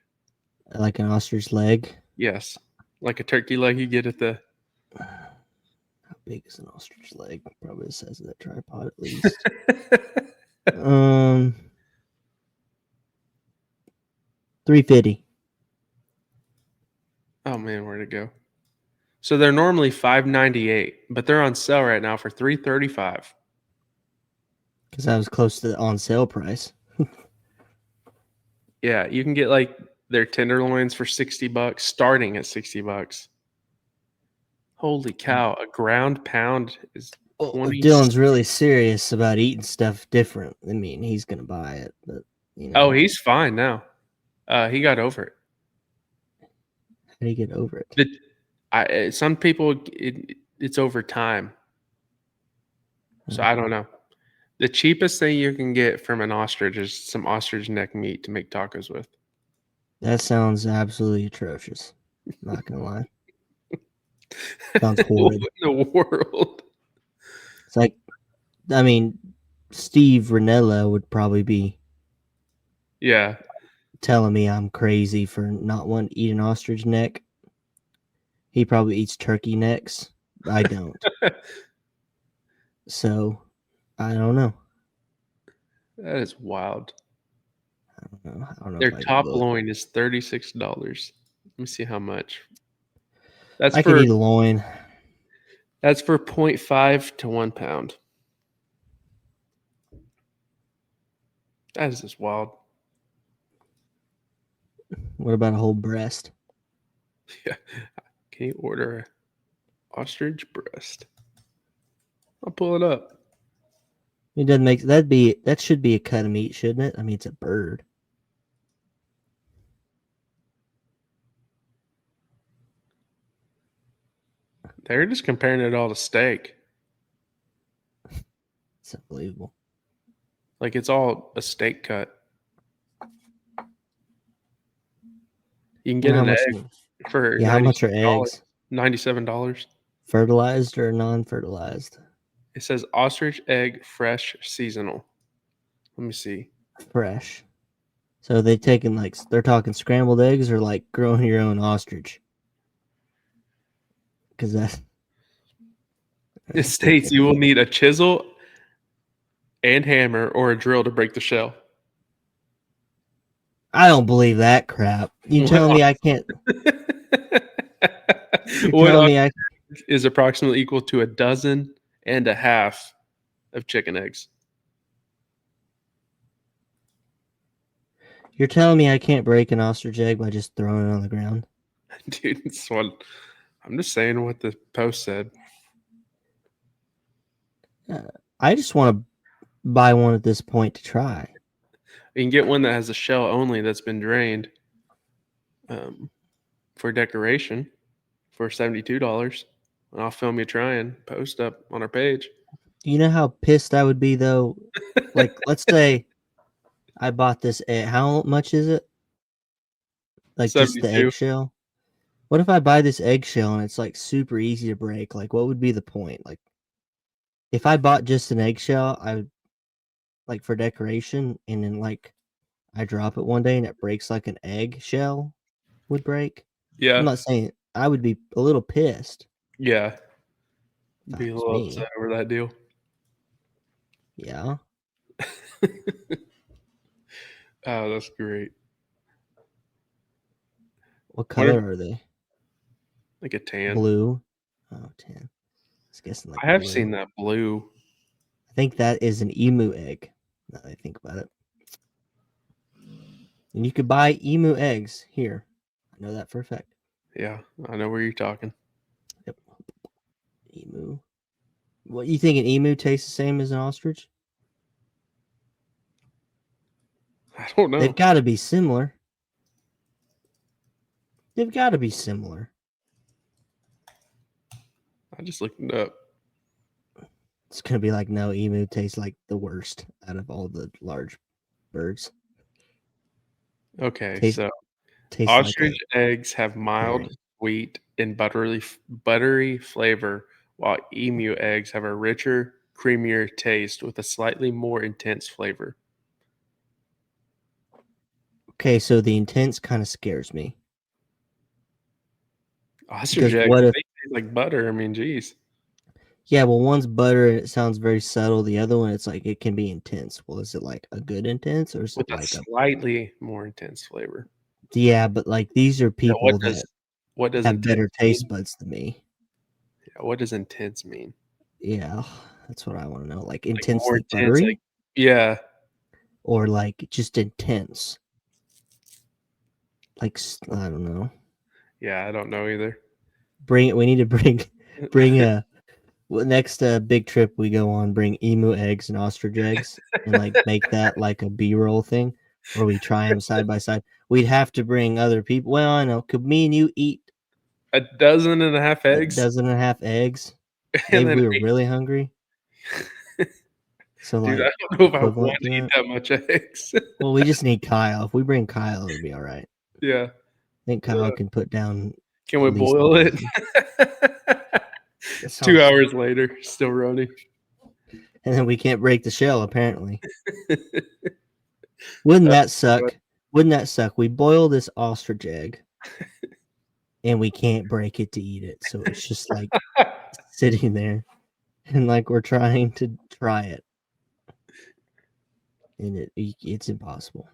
Like an ostrich leg? Yes. Like a turkey leg you get at the How big is an ostrich leg? Probably the size of that tripod at least. 350. Oh man, where'd it go? So they're normally $5.98, but they're on sale right now for $3.35. Because I was close to the on sale price. Yeah, you can get like their tenderloins for $60, starting at $60. Holy cow! A ground pound is Well, 20. if Dylan's really serious about eating stuff different, I mean, he's gonna buy it. But Oh, he's fine now. He got over it. How do you get over it? Some people it's over time. So I don't know. The cheapest thing you can get from an ostrich is some ostrich neck meat to make tacos with. That sounds absolutely atrocious. Not gonna lie. Sounds horrid. What in the world? It's like, I mean, Steve Ranella would probably be Yeah. telling me I'm crazy for not wanting to eat an ostrich neck. He probably eats turkey necks. I don't. So, I don't know. That is wild. I don't know Their if I top could do it. loin is $36. Let me see how much. That's I could for eat a loin. that's for 0.5 to 1 pound. That is just wild. What about a whole breast? Yeah. Can you order ostrich breast? I'll pull it up. It doesn't make that should be a cut of meat, shouldn't it? I mean, it's a bird. They're just comparing it all to steak. It's unbelievable. Like it's all a steak cut. You can get How an much? egg for Yeah, how much are $97. eggs? $97. Fertilized or non-fertilized? It says ostrich egg fresh seasonal. Let me see. Fresh. So they're talking scrambled eggs or like growing your own ostrich? Because It states you will need a chisel and hammer or a drill to break the shell. I don't believe that crap. You telling me I can't? You're What telling me is approximately equal to 12.5 of chicken eggs. You're telling me I can't break an ostrich egg by just throwing it on the ground? Dude, it's one. I'm just saying what the post said. I just want to buy one at this point to try. You can get one that has a shell only that's been drained for decoration for $72. And I'll film you trying, post up on our page. You know how pissed I would be though? Like, let's say I bought this egg. How much is it? Like just the 72. eggshell? What if I buy this eggshell and it's like super easy to break? Like, what would be the point? Like, if I bought just an eggshell, I would like for decoration, and then like I drop it one day and it breaks like an eggshell would break. I'm Yeah. not saying I would be a little pissed. Yeah. If Be that a was little me. upset over that deal. Yeah. Oh, that's great. What color are they? Like a tan. Blue. Oh, tan. I was guessing like I have blue. seen that blue. I think that is an emu egg. Now that I think about it. And you could buy emu eggs here. I know that for a fact. Yeah, I know where you're talking. Yep. Emu. What, you think an emu tastes the same as an ostrich? I don't know. They've got to be similar. They've got to be similar. I just looked it up. It's going to be like, no, emu tastes like the worst out of all the large birds. Okay, Tastes so like ostrich eggs have mild, herring. sweet, and buttery flavor, while emu eggs have a richer, creamier taste with a slightly more intense flavor. Okay, so the intense kind of scares me. Ostrich Because eggs, what if, they taste like butter. I mean, geez. yeah, well, one's butter and it sounds very subtle. The other one, it's like it can be intense. Well, is it like a good intense or is it With a like a, slightly more intense flavor. yeah, but like these are Yeah, people that what does have intense better taste mean? buds than me. Yeah, what does intense mean? Yeah, that's what I want to know. Like Like intense, more like intense, buttery, like yeah. or like just intense. Like I don't know. Yeah, I don't know either. We need to bring a next big trip we go on. Bring emu eggs and ostrich eggs, and like make that like a B-roll thing, where we try them side by side. We'd have to bring other people. Well, I know. Could me and you eat A dozen and a half a eggs, dozen and a half eggs? and Maybe then we were really hungry. So Dude, like I don't know if I equivalent want to to eat it. that much eggs. Well, we just need Kyle. If we bring Kyle, it'll be all right. Yeah. I think Kyle can put down Can at we least boil a it? dozen. 2 hours later, still running. And then we can't break the shell, apparently. Wouldn't that suck? Wouldn't that suck? We boil this ostrich egg and we can't break it to eat it. So it's just like sitting there and like we're trying to try it. And it's impossible.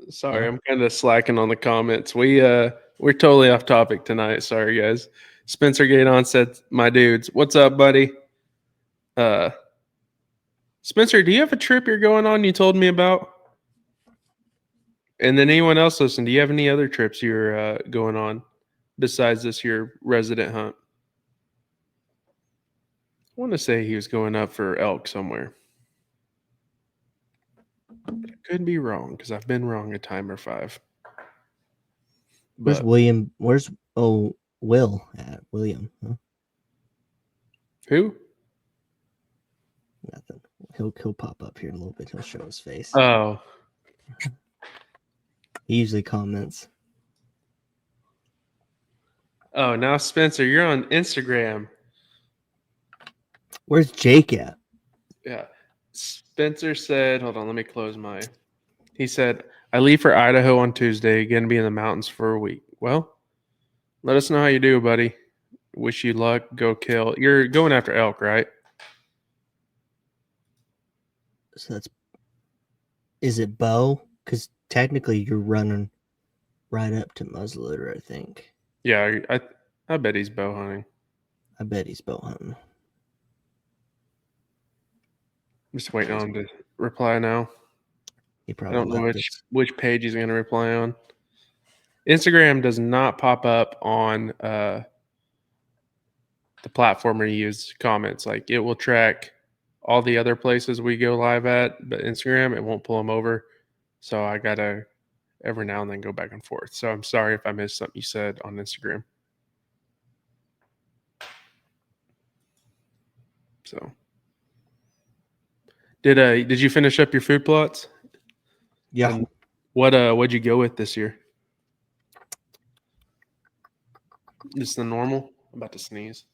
Sorry, I'm kind of slacking on the comments. We're totally off topic tonight. Sorry, guys. Spencer Gaydon said, "My dudes, what's up, buddy?" Spencer, do you have a trip you're going on? You told me about. And then anyone else listen? Do you have any other trips you're going on besides this your resident hunt? I want to say he was going up for elk somewhere. But I could be wrong because I've been wrong a time or five. Where's But William? Where's Will at? William? Huh? who? Nothing. He'll pop up here in a little bit. He'll show his face. Oh, He usually comments. oh, now Spencer, you're on Instagram. Where's Jake at? Yeah. Spencer said, hold on, let me close my. He said, I leave for Idaho on Tuesday, gonna be in the mountains for a week. Well, let us know how you do, buddy. Wish you luck. Go kill. You're going after elk, right? So is it bow? Because technically you're running right up to muzzleloader, I think. Yeah, I bet he's bow hunting. I bet he's bow hunting. I'm just waiting on him to reply now. He I probably don't know left us. which page he's going to reply on. Instagram does not pop up on the platform where you use comments. Like it will track all the other places we go live at, but Instagram, it won't pull them over. So I got to every now and then go back and forth. So I'm sorry if I missed something you said on Instagram. So did you finish up your food plots? Yeah. And what'd you go with this year? Just the normal? I'm about to sneeze.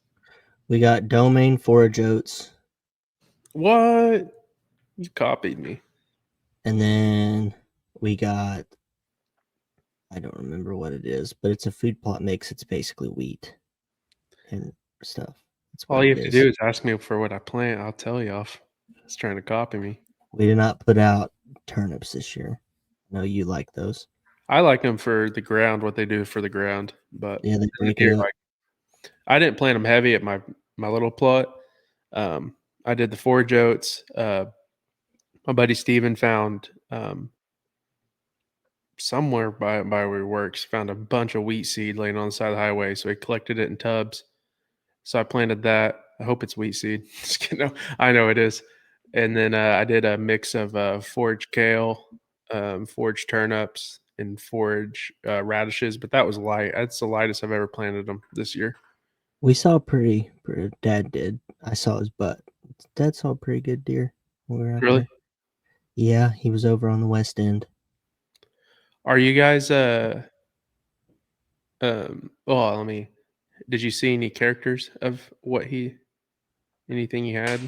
We got domain forage oats. What? You copied me. And then we got, I don't remember what it is, but it's a food plot mix. It's basically wheat and stuff. That's what All you it have to is. do is ask me for what I plant. I'll tell you off. It's trying to copy me. We did not put out turnips this year. No, you like those. I like them for the ground, what they do for the ground. But Yeah, they break it up. I didn't plant them heavy at my little plot. I did the forage oats. My buddy Steven found somewhere by where he works, found a bunch of wheat seed laying on the side of the highway. So he collected it in tubs. So I planted that. I hope it's wheat seed. Just kidding. No, I know it is. And then I did a mix of forage kale, forage turnips, and forage radishes. But that was light. That's the lightest I've ever planted them this year. We saw pretty Dad did. I saw his butt. Dad saw a pretty good deer when we were out Really? there. Yeah, he was over on the west end. Are you guys well, did you see any characters of anything he had?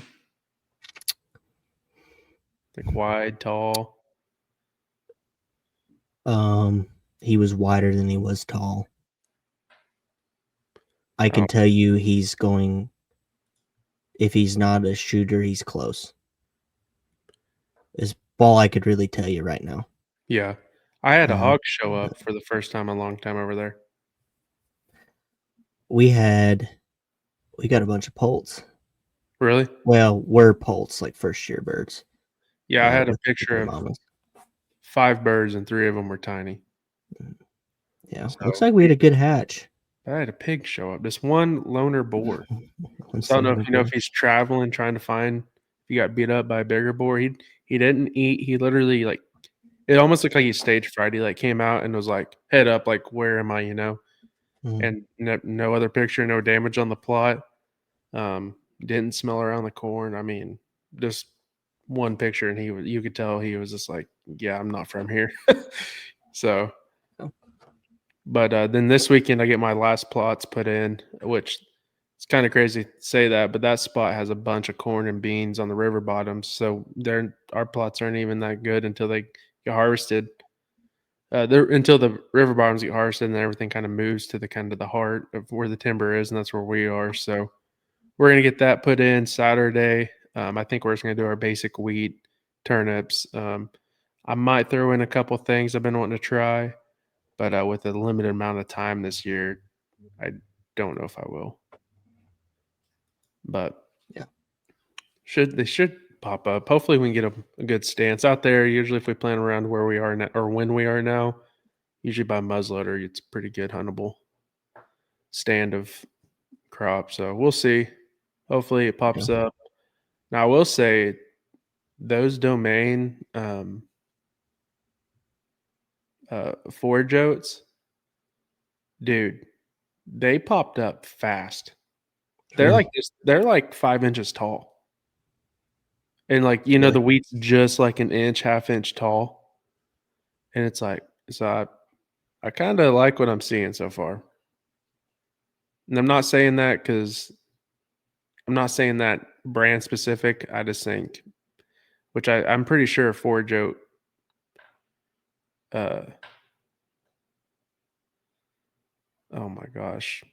Like wide, tall? He was wider than he was tall. I can Oh. tell you he's going, if he's not a shooter, he's close. Is all I could really tell you right now. Yeah. I had a hog show up for the first time in a long time over there. We got a bunch of poults. Really? Well, we're poults, like first year birds. Yeah, I had a with picture of mamas. 5 birds and 3 of them were tiny. Yeah, So- looks like we had a good hatch. I had a pig show up. Just one loner boar. One So I don't know loner if you know boar. if he's traveling, trying to find if he got beat up by a bigger boar. He didn't eat. He literally it almost looked like he stage fright. He came out and was like head up, like where am I? Mhm. And no other picture, no damage on the plot. Didn't smell around the corn. I mean, just one picture, and you could tell he was just like, yeah, I'm not from here. So, but then this weekend I get my last plots put in, which it's kind of crazy to say that, but that spot has a bunch of corn and beans on the river bottoms. So our plots aren't even that good until they get harvested. Until the river bottoms get harvested and everything kind of moves to the kind of the heart of where the timber is, and that's where we are. So we're gonna get that put in Saturday. I think we're just gonna do our basic wheat, turnips. I might throw in a couple things I've been wanting to try, but with a limited amount of time this year, I don't know if I will. But yeah, they should pop up. Hopefully, we can get a good stance out there. Usually, if we plan around where we are now or when we are now, usually by muzzleloader, it's pretty good huntable stand of crop. So we'll see. Hopefully, it pops up. Now, I will say those domain forage oats, dude, they popped up fast. They're Really? like this. They're like 5 inches tall, and like the wheat's just like an inch, half inch tall, and it's like so. I kind of like what I'm seeing so far, and I'm not saying that brand specific. I just think, which I'm pretty sure forage oat. Oh my gosh,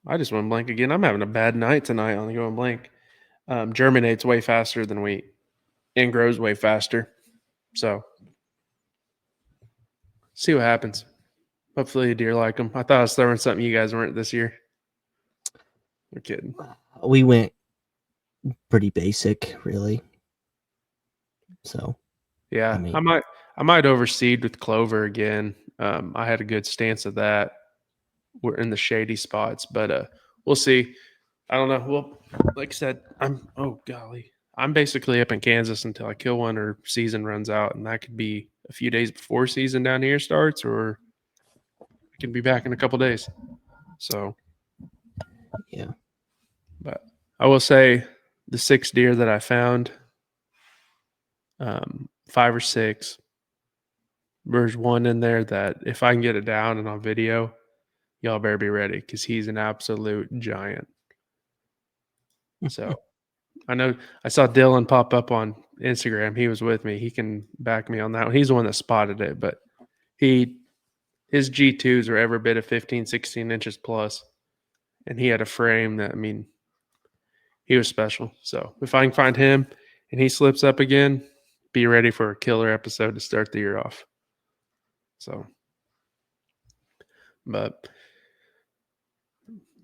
I just went blank again. I'm having a bad night tonight on going blank. Germinates way faster than wheat and grows way faster. So see what happens. Hopefully, deer like them. I thought I was throwing something you guys weren't this year. We're kidding. We went pretty basic, really. So yeah, I might overseed with clover again. I had a good stance of that. We're in the shady spots, but we'll see. I don't know. Well, like I said, I'm basically up in Kansas until I kill one or season runs out, and that could be a few days before season down here starts, or I can be back in a couple days. So, yeah, but I will say the 6 deer that I found, 5 or 6. There's one in there that if I can get it down and on video, y'all better be ready because he's an absolute giant. So I know I saw Dylan pop up on Instagram. He was with me. He can back me on that one. He's the one that spotted it, but his G2s are every bit of 15, 16 inches plus. And he had a frame that, he was special. So if I can find him and he slips up again, be ready for a killer episode to start the year off. So, but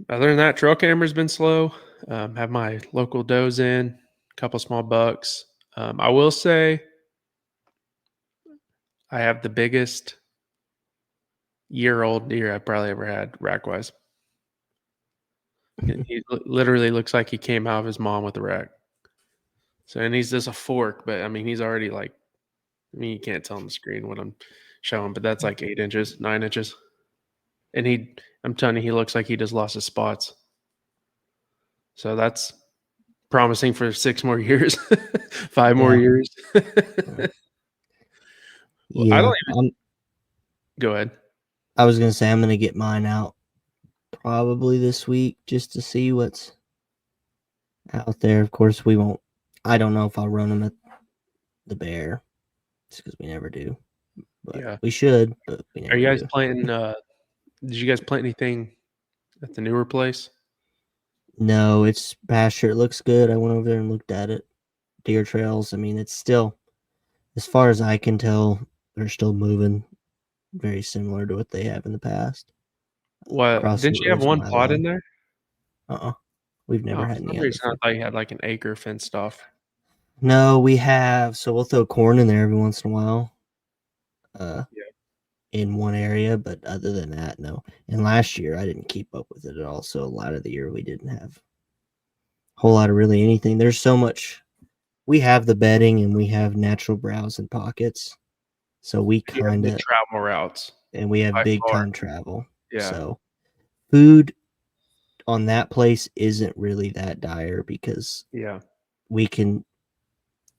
other than that, trail camera's been slow. Have my local does in, a couple small bucks. I will say I have the biggest year-old deer I've probably ever had rack-wise. He literally looks like he came out of his mom with a rack. So, and he's just a fork, but he's already like, you can't tell on the screen what I'm showing, but that's like 8 inches, 9 inches. And I'm telling you, he looks like he just lost his spots. So that's promising for 6 more years, 5 more years. Yeah. I don't even. Go ahead. I was gonna say I'm gonna get mine out probably this week just to see what's out there. Of course, we won't. I don't know if I'll run them at the bear, just because we never do. But we should. But we never Are you guys do. planting? Did you guys plant anything at the newer place? No, it's pasture. It looks good. I went over there and looked at it. Deer trails. It's still, as far as I can tell, they're still moving very similar to what they have in the past. What? Didn't you have one plot in there? We've never had For some any reason, other. I thought you had like an acre fenced off. No, we have. So we'll throw corn in there every once in a while. In one area, but other than that, no. And last year I didn't keep up with it at all. So a lot of the year we didn't have a whole lot of really anything. There's so much. We have the bedding and we have natural browse and pockets. So we kind of travel routes. And we have big time travel. Yeah. So food on that place isn't really that dire because we can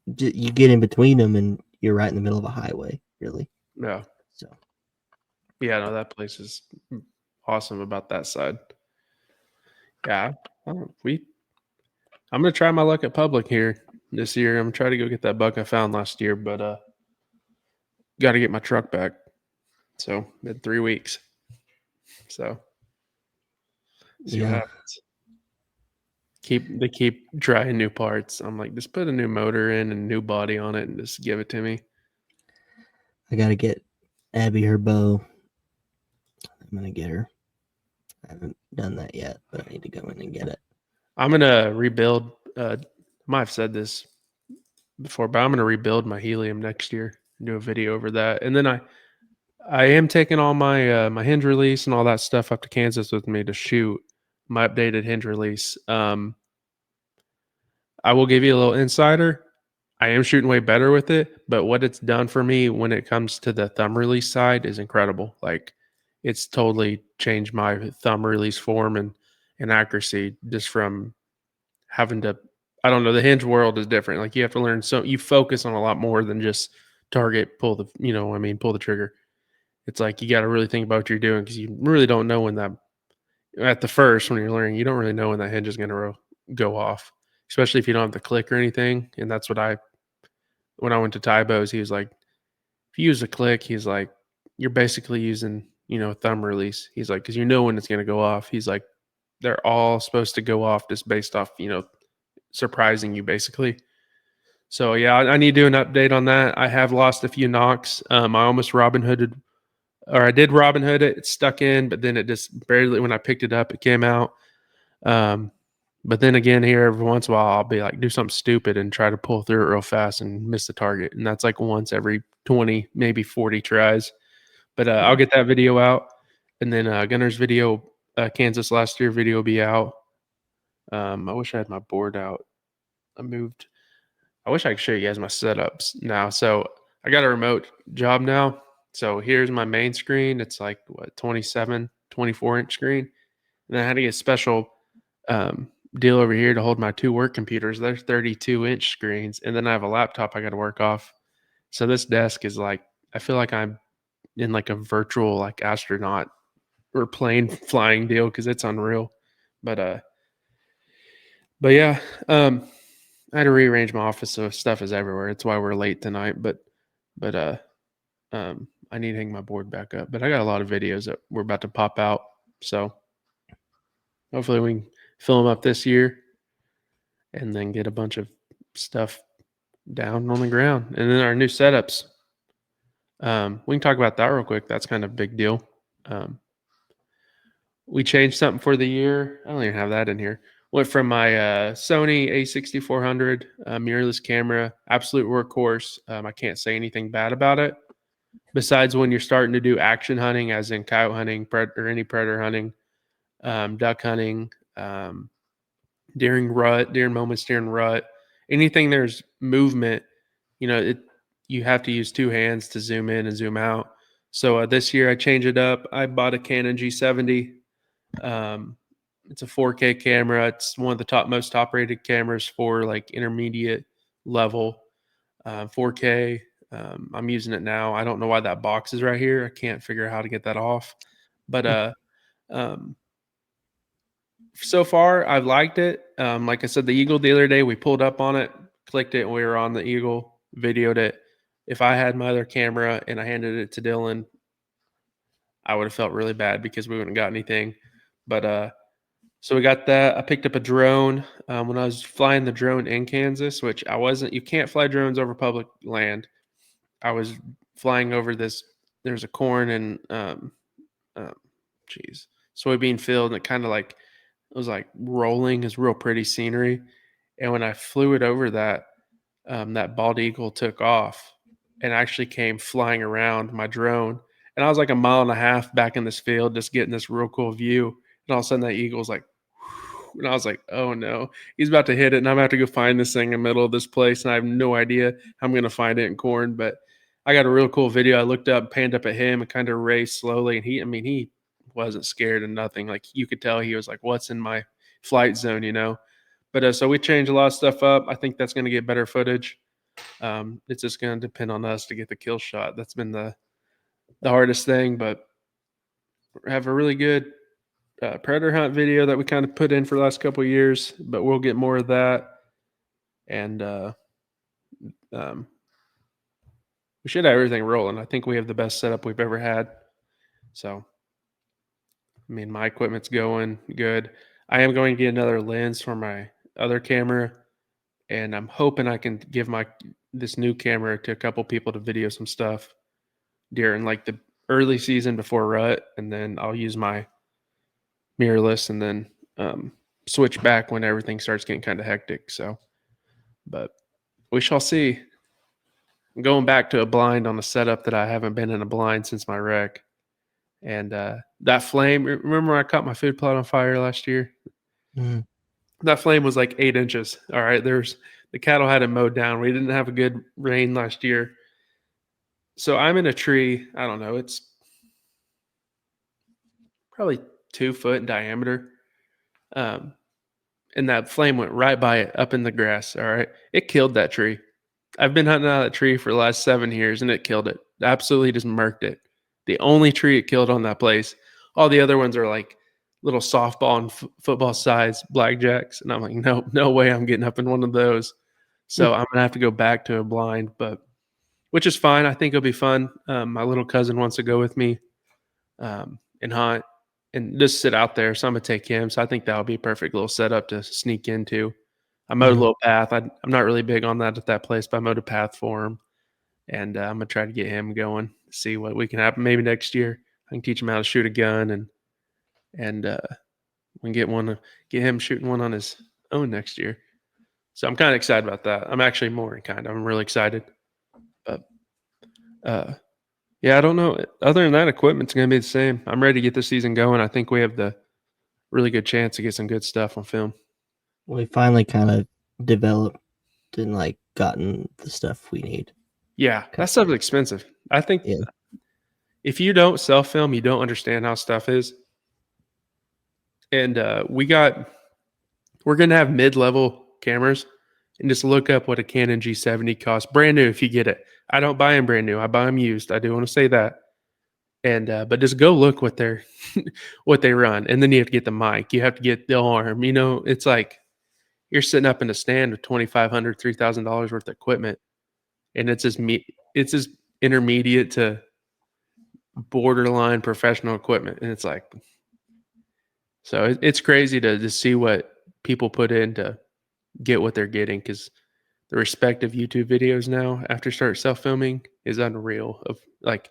you get in between them and you're right in the middle of a highway, really. Yeah. So Yeah, no, that place is awesome about that side. Yeah. I'm gonna try my luck at public here this year. I'm gonna try to go get that buck I found last year, but gotta get my truck back. So in 3 weeks. So see what yeah, happens. They keep trying new parts. I'm like, just put a new motor in and new body on it and just give it to me. I gotta get Abby her bow. I'm gonna get her. I haven't done that yet, but I need to go in and get it. I'm gonna rebuild. I might have said this before, but I'm gonna rebuild my helium next year. Do a video over that, and then I am taking all my my hinge release and all that stuff up to Kansas with me to shoot my updated hinge release. I will give you a little insider. I am shooting way better with it, but what it's done for me when it comes to the thumb release side is incredible. Like it's totally changed my thumb release form and accuracy just from having to I don't know, the hinge world is different. Like you have to learn so you focus on a lot more than just target, pull the pull the trigger. It's like you got to really think about what you're doing because you really don't know when that at the first when you're learning, you don't really know when that hinge is going to go off, especially if you don't have the click or anything. And that's what when I went to Tybo's, he was like, if you use a click, he's like, you're basically using, thumb release. He's like, because you know when it's going to go off. He's like, they're all supposed to go off just based off, surprising you basically. So yeah, I need to do an update on that. I have lost a few knocks. I almost Robin Hooded, or I did Robin Hood it. It stuck in, but then it just barely, when I picked it up, it came out. But then again, here every once in a while, I'll be like, do something stupid and try to pull through it real fast and miss the target. And that's like once every 20, maybe 40 tries. But I'll get that video out. And then Gunner's video, Kansas last year video will be out. I wish I had my board out. I wish I could show you guys my setups now. So I got a remote job now. So here's my main screen. It's like what 27, 24-inch screen. And I had to get a special deal over here to hold my two work computers. They're 32-inch screens. And then I have a laptop I got to work off. So this desk is like, I feel like I'm in like a virtual like astronaut or plane flying deal because it's unreal. But yeah, I had to rearrange my office so stuff is everywhere. It's why we're late tonight. But I need to hang my board back up. But I got a lot of videos that we're about to pop out. So hopefully we can fill them up this year and then get a bunch of stuff down on the ground. And then our new setups. We can talk about that real quick. That's kind of a big deal. We changed something for the year. I don't even have that in here. Went from my Sony A6400 mirrorless camera, absolute workhorse. I can't say anything bad about it. Besides when you're starting to do action hunting, as in coyote hunting, or any predator hunting, duck hunting, during moments during rut, anything there's movement, you have to use two hands to zoom in and zoom out. So this year I changed it up. I bought a Canon G70. It's a 4K camera. It's one of the most top rated cameras for like intermediate level 4K. I'm using it now. I don't know why that box is right here. I can't figure out how to get that off. But so far I've liked it. Like I said, the Eagle the other day, we pulled up on it, clicked it, and we were on the Eagle, videoed it. If I had my other camera and I handed it to Dylan, I would have felt really bad because we wouldn't got anything. But so we got that. I picked up a drone when I was flying the drone in Kansas, which I wasn't. You can't fly drones over public land. I was flying over this. There's a corn and soybean field, and it kind of like it was like rolling. It's real pretty scenery. And when I flew it over that bald eagle took off and actually came flying around my drone. And I was like a mile and a half back in this field, just getting this real cool view. And all of a sudden, that eagle's like, and I was like, oh no, he's about to hit it. And I'm about to go find this thing in the middle of this place. And I have no idea how I'm going to find it in corn. But I got a real cool video. I looked up, panned up at him, and kind of raced slowly. And he wasn't scared of nothing. Like you could tell he was like, what's in my flight zone, But so we changed a lot of stuff up. I think that's going to get better footage. It's just going to depend on us to get the kill shot. That's been the hardest thing, but we have a really good predator hunt video that we kind of put in for the last couple of years, but we'll get more of that. And we should have everything rolling. I think we have the best setup we've ever had. So, I mean, my equipment's going good. I am going to get another lens for my other camera, and I'm hoping I can give this new camera to a couple people to video some stuff during like the early season before rut, and then I'll use my mirrorless and then switch back when everything starts getting kind of hectic. So, but we shall see. I'm going back to a blind on a setup that I haven't been in a blind since my wreck. And that flame, remember when I caught my food plot on fire last year? Mhm. That flame was like 8 inches. All right. The cattle had it mowed down. We didn't have a good rain last year. So I'm in a tree. I don't know. It's probably 2 foot in diameter. And that flame went right by it up in the grass. All right. It killed that tree. I've been hunting out of that tree for the last 7 years and it killed it. Absolutely just murked it. The only tree it killed on that place. All the other ones are like little softball and football size blackjacks. And I'm like, no way I'm getting up in one of those. So I'm going to have to go back to a blind, but which is fine. I think it'll be fun. My little cousin wants to go with me and hunt and just sit out there. So I'm going to take him. So I think that'll be a perfect little setup to sneak into. I mowed a little path. I'm not really big on that at that place, but I mowed a path for him. And I'm going to try to get him going, see what we can happen. Maybe next year I can teach him how to shoot a gun and we can get him shooting one on his own next year. So I'm kind of excited about that. I'm actually I'm really excited. But yeah, I don't know. Other than that, equipment's going to be the same. I'm ready to get the season going. I think we have the really good chance to get some good stuff on film. We finally kind of developed and like gotten the stuff we need. Yeah, that stuff is expensive. I think if you don't self-film, you don't understand how stuff is. And we're going to have mid-level cameras and just look up what a Canon G70 costs. Brand new if you get it. I don't buy them brand new. I buy them used. I do want to say that. And but just go look what they run. And then you have to get the mic. You have to get the arm. It's like you're sitting up in a stand with $2,500, $3,000 worth of equipment. And it's as intermediate to borderline professional equipment. And it's like, so it's crazy to see what people put in to get what they're getting, because the respective YouTube videos now after start self-filming is unreal. Of like,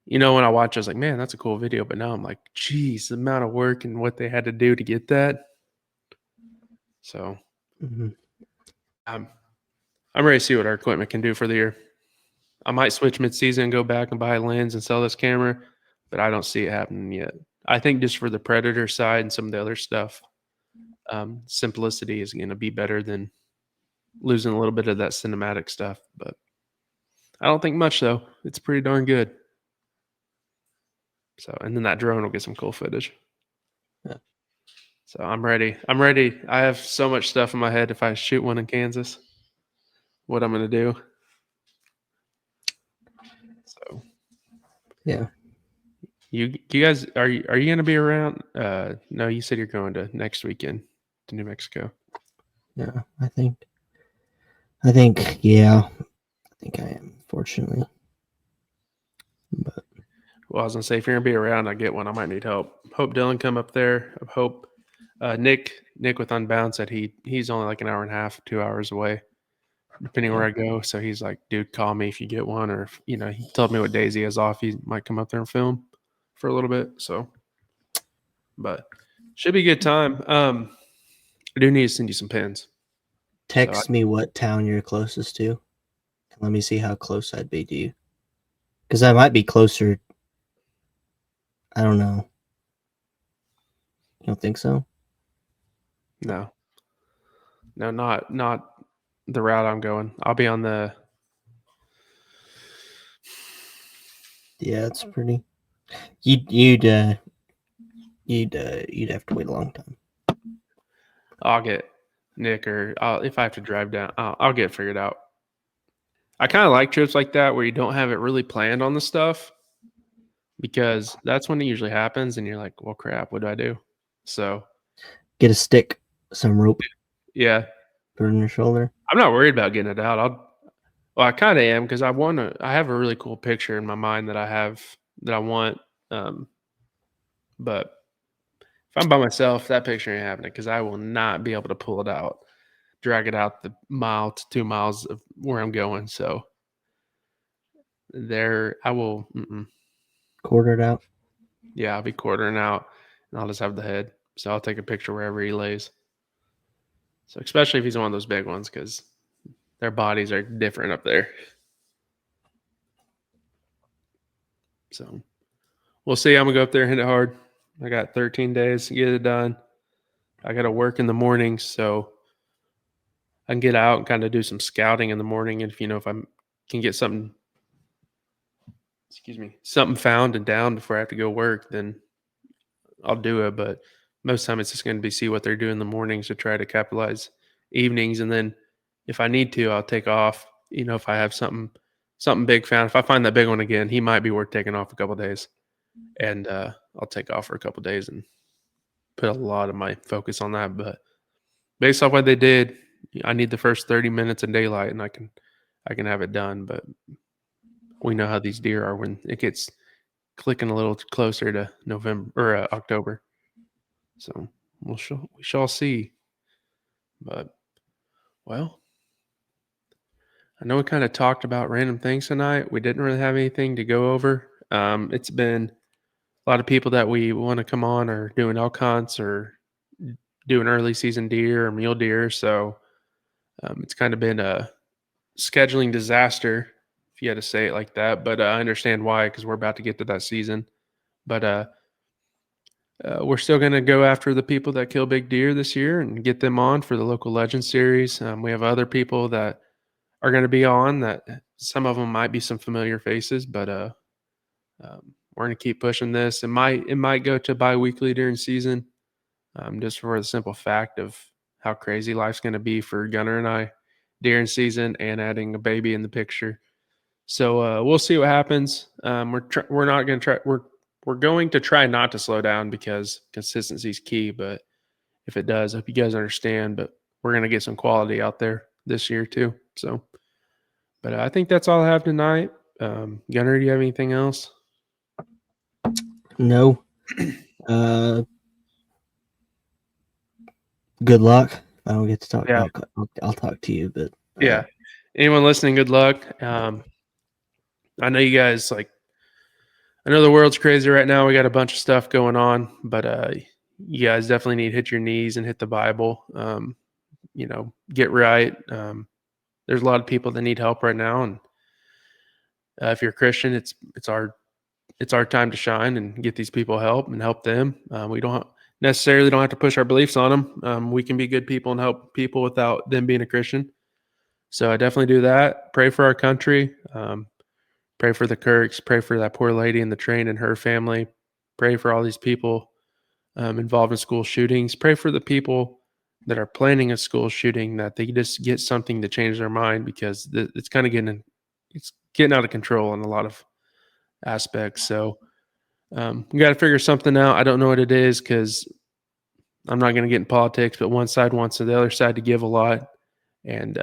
when I watch, I was like, man, that's a cool video. But now I'm like, geez, the amount of work and what they had to do to get that. So I'm ready to see what our equipment can do for the year. I might switch mid-season and go back and buy a lens and sell this camera, but I don't see it happening yet. I think just for the predator side and some of the other stuff, simplicity is going to be better than losing a little bit of that cinematic stuff. But I don't think much, though. It's pretty darn good. So, and then that drone will get some cool footage. Yeah. So I'm ready. I have so much stuff in my head if I shoot one in Kansas, what I'm going to do. So, yeah. You guys, are you going to be around? No, you said you're going to next weekend to New Mexico. Yeah, I think, yeah. I think I am, fortunately. But well, I was going to say, if you're going to be around, I get one. I might need help. Hope Dylan come up there. I hope Nick with Unbound said he's only like an hour and a half, 2 hours away, depending where I go. So he's like, dude, call me if you get one. Or, if, he told me what days he has off. He might come up there and film for a little bit. So, but should be a good time. I do need to send you some pins. text me what town you're closest to. And let me see how close I'd be to you. Because I might be closer. I don't know. You don't think so? No, not the route I'm going. I'll be on the. Yeah, it's pretty. You'd have to wait a long time. I'll get Nick, or if I have to drive down, I'll get it figured out. I kind of like trips like that where you don't have it really planned on the stuff, because that's when it usually happens and you're like, well, crap, what do I do? So, Get a stick, some rope, yeah, put it on your shoulder. I'm not worried about getting it out. Well, I kind of am, because I have a really cool picture in my mind that I want. But if I'm by myself, that picture ain't happening, because I will not be able to pull it out, drag it out the mile to 2 miles of where I'm going. So there, I will. Quarter it out. Yeah, I'll be quartering out, and I'll just have the head. So I'll take a picture wherever he lays. So especially if he's one of those big ones, because their bodies are different up there. So we'll see. I'm gonna go up there and hit it hard. I got 13 days to get it done. I got to work in the morning, so I can get out and kind of do some scouting in the morning. And if I can get something, something found and down before I have to go work, then I'll do it. But most time it's just going to be see what they're doing in the mornings to try to capitalize evenings, and then if I need to, I'll take off. If I have something big found, if I find that big one again, he might be worth taking off a couple of days, and I'll take off for a couple of days and put a lot of my focus on that. But based off what they did, I need the first 30 minutes of daylight, and I can have it done. But we know how these deer are when it gets clicking a little closer to November or October. So we shall see. But well, I know we kind of talked about random things tonight. We didn't really have anything to go over. It's been a lot of people that we want to come on are doing elk hunts or doing early season deer or mule deer. So it's kind of been a scheduling disaster, if you had to say it like that. But I understand why, because we're about to get to that season. But we're still going to go after the people that kill big deer this year and get them on for the local legend series. We have other people that are going to be on that some of them might be some familiar faces, but we're going to keep pushing this. It might go to bi-weekly during season, just for the simple fact of how crazy life's going to be for Gunner and I during season and adding a baby in the picture. So we'll see what happens. We're not going to try. We're going to try not to slow down, because consistency is key. But if it does, I hope you guys understand. But we're going to get some quality out there this year too. So, but I think that's all I have tonight. Gunner, do you have anything else? No. Good luck. I don't get to talk. Yeah. I'll talk to you, but Yeah. Anyone listening, good luck. I know you guys I know the world's crazy right now. We got a bunch of stuff going on, but you guys definitely need to hit your knees and hit the Bible. Get right. There's a lot of people that need help right now, and if you're a Christian, it's our time to shine and get these people help and help them. We don't necessarily have to push our beliefs on them. We can be good people and help people without them being a Christian. So I definitely do that. Pray for our country. Pray for the Kirks. Pray for that poor lady in the train and her family. Pray for all these people involved in school shootings. Pray for the people that are planning a school shooting, that they just get something to change their mind, because it's kind of getting out of control in a lot of aspects. So we got to figure something out. I don't know what it is, because I'm not going to get in politics, but one side wants the other side to give a lot, and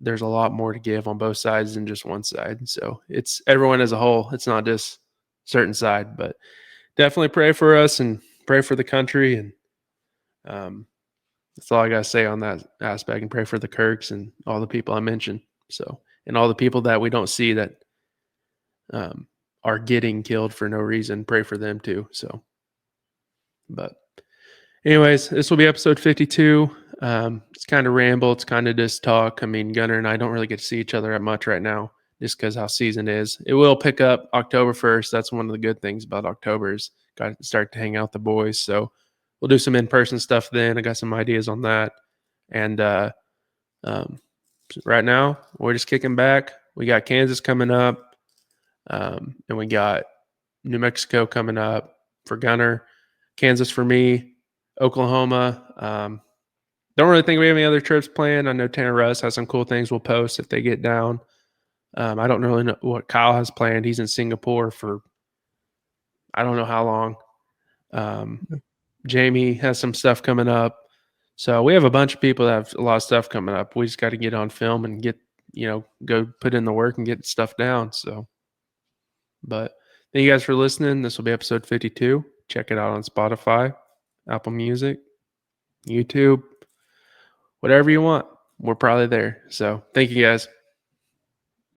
there's a lot more to give on both sides than just one side. So it's everyone as a whole. It's not just certain side, but definitely pray for us and pray for the country. And that's all I got to say on that aspect, and pray for the Kirks and all the people I mentioned. So, and all the people that we don't see that are getting killed for no reason, pray for them too. So, but anyways, this will be episode 52. It's kind of ramble. It's kind of just talk. I mean, Gunner and I don't really get to see each other that much right now, just because how season is. It will pick up October 1st. That's one of the good things about October, is got to start to hang out with the boys. So we'll do some in-person stuff then. I got some ideas on that. And right now, we're just kicking back. We got Kansas coming up, and we got New Mexico coming up for Gunner, Kansas for me, Oklahoma. Don't really think we have any other trips planned. I know Tanner Russ has some cool things we'll post if they get down. I don't really know what Kyle has planned. He's in Singapore for I don't know how long. Jamie has some stuff coming up. So we have a bunch of people that have a lot of stuff coming up. We just got to get on film and get, go put in the work and get stuff down. So, but thank you guys for listening. This will be episode 52. Check it out on Spotify, Apple Music, YouTube, whatever you want. We're probably there. So thank you guys.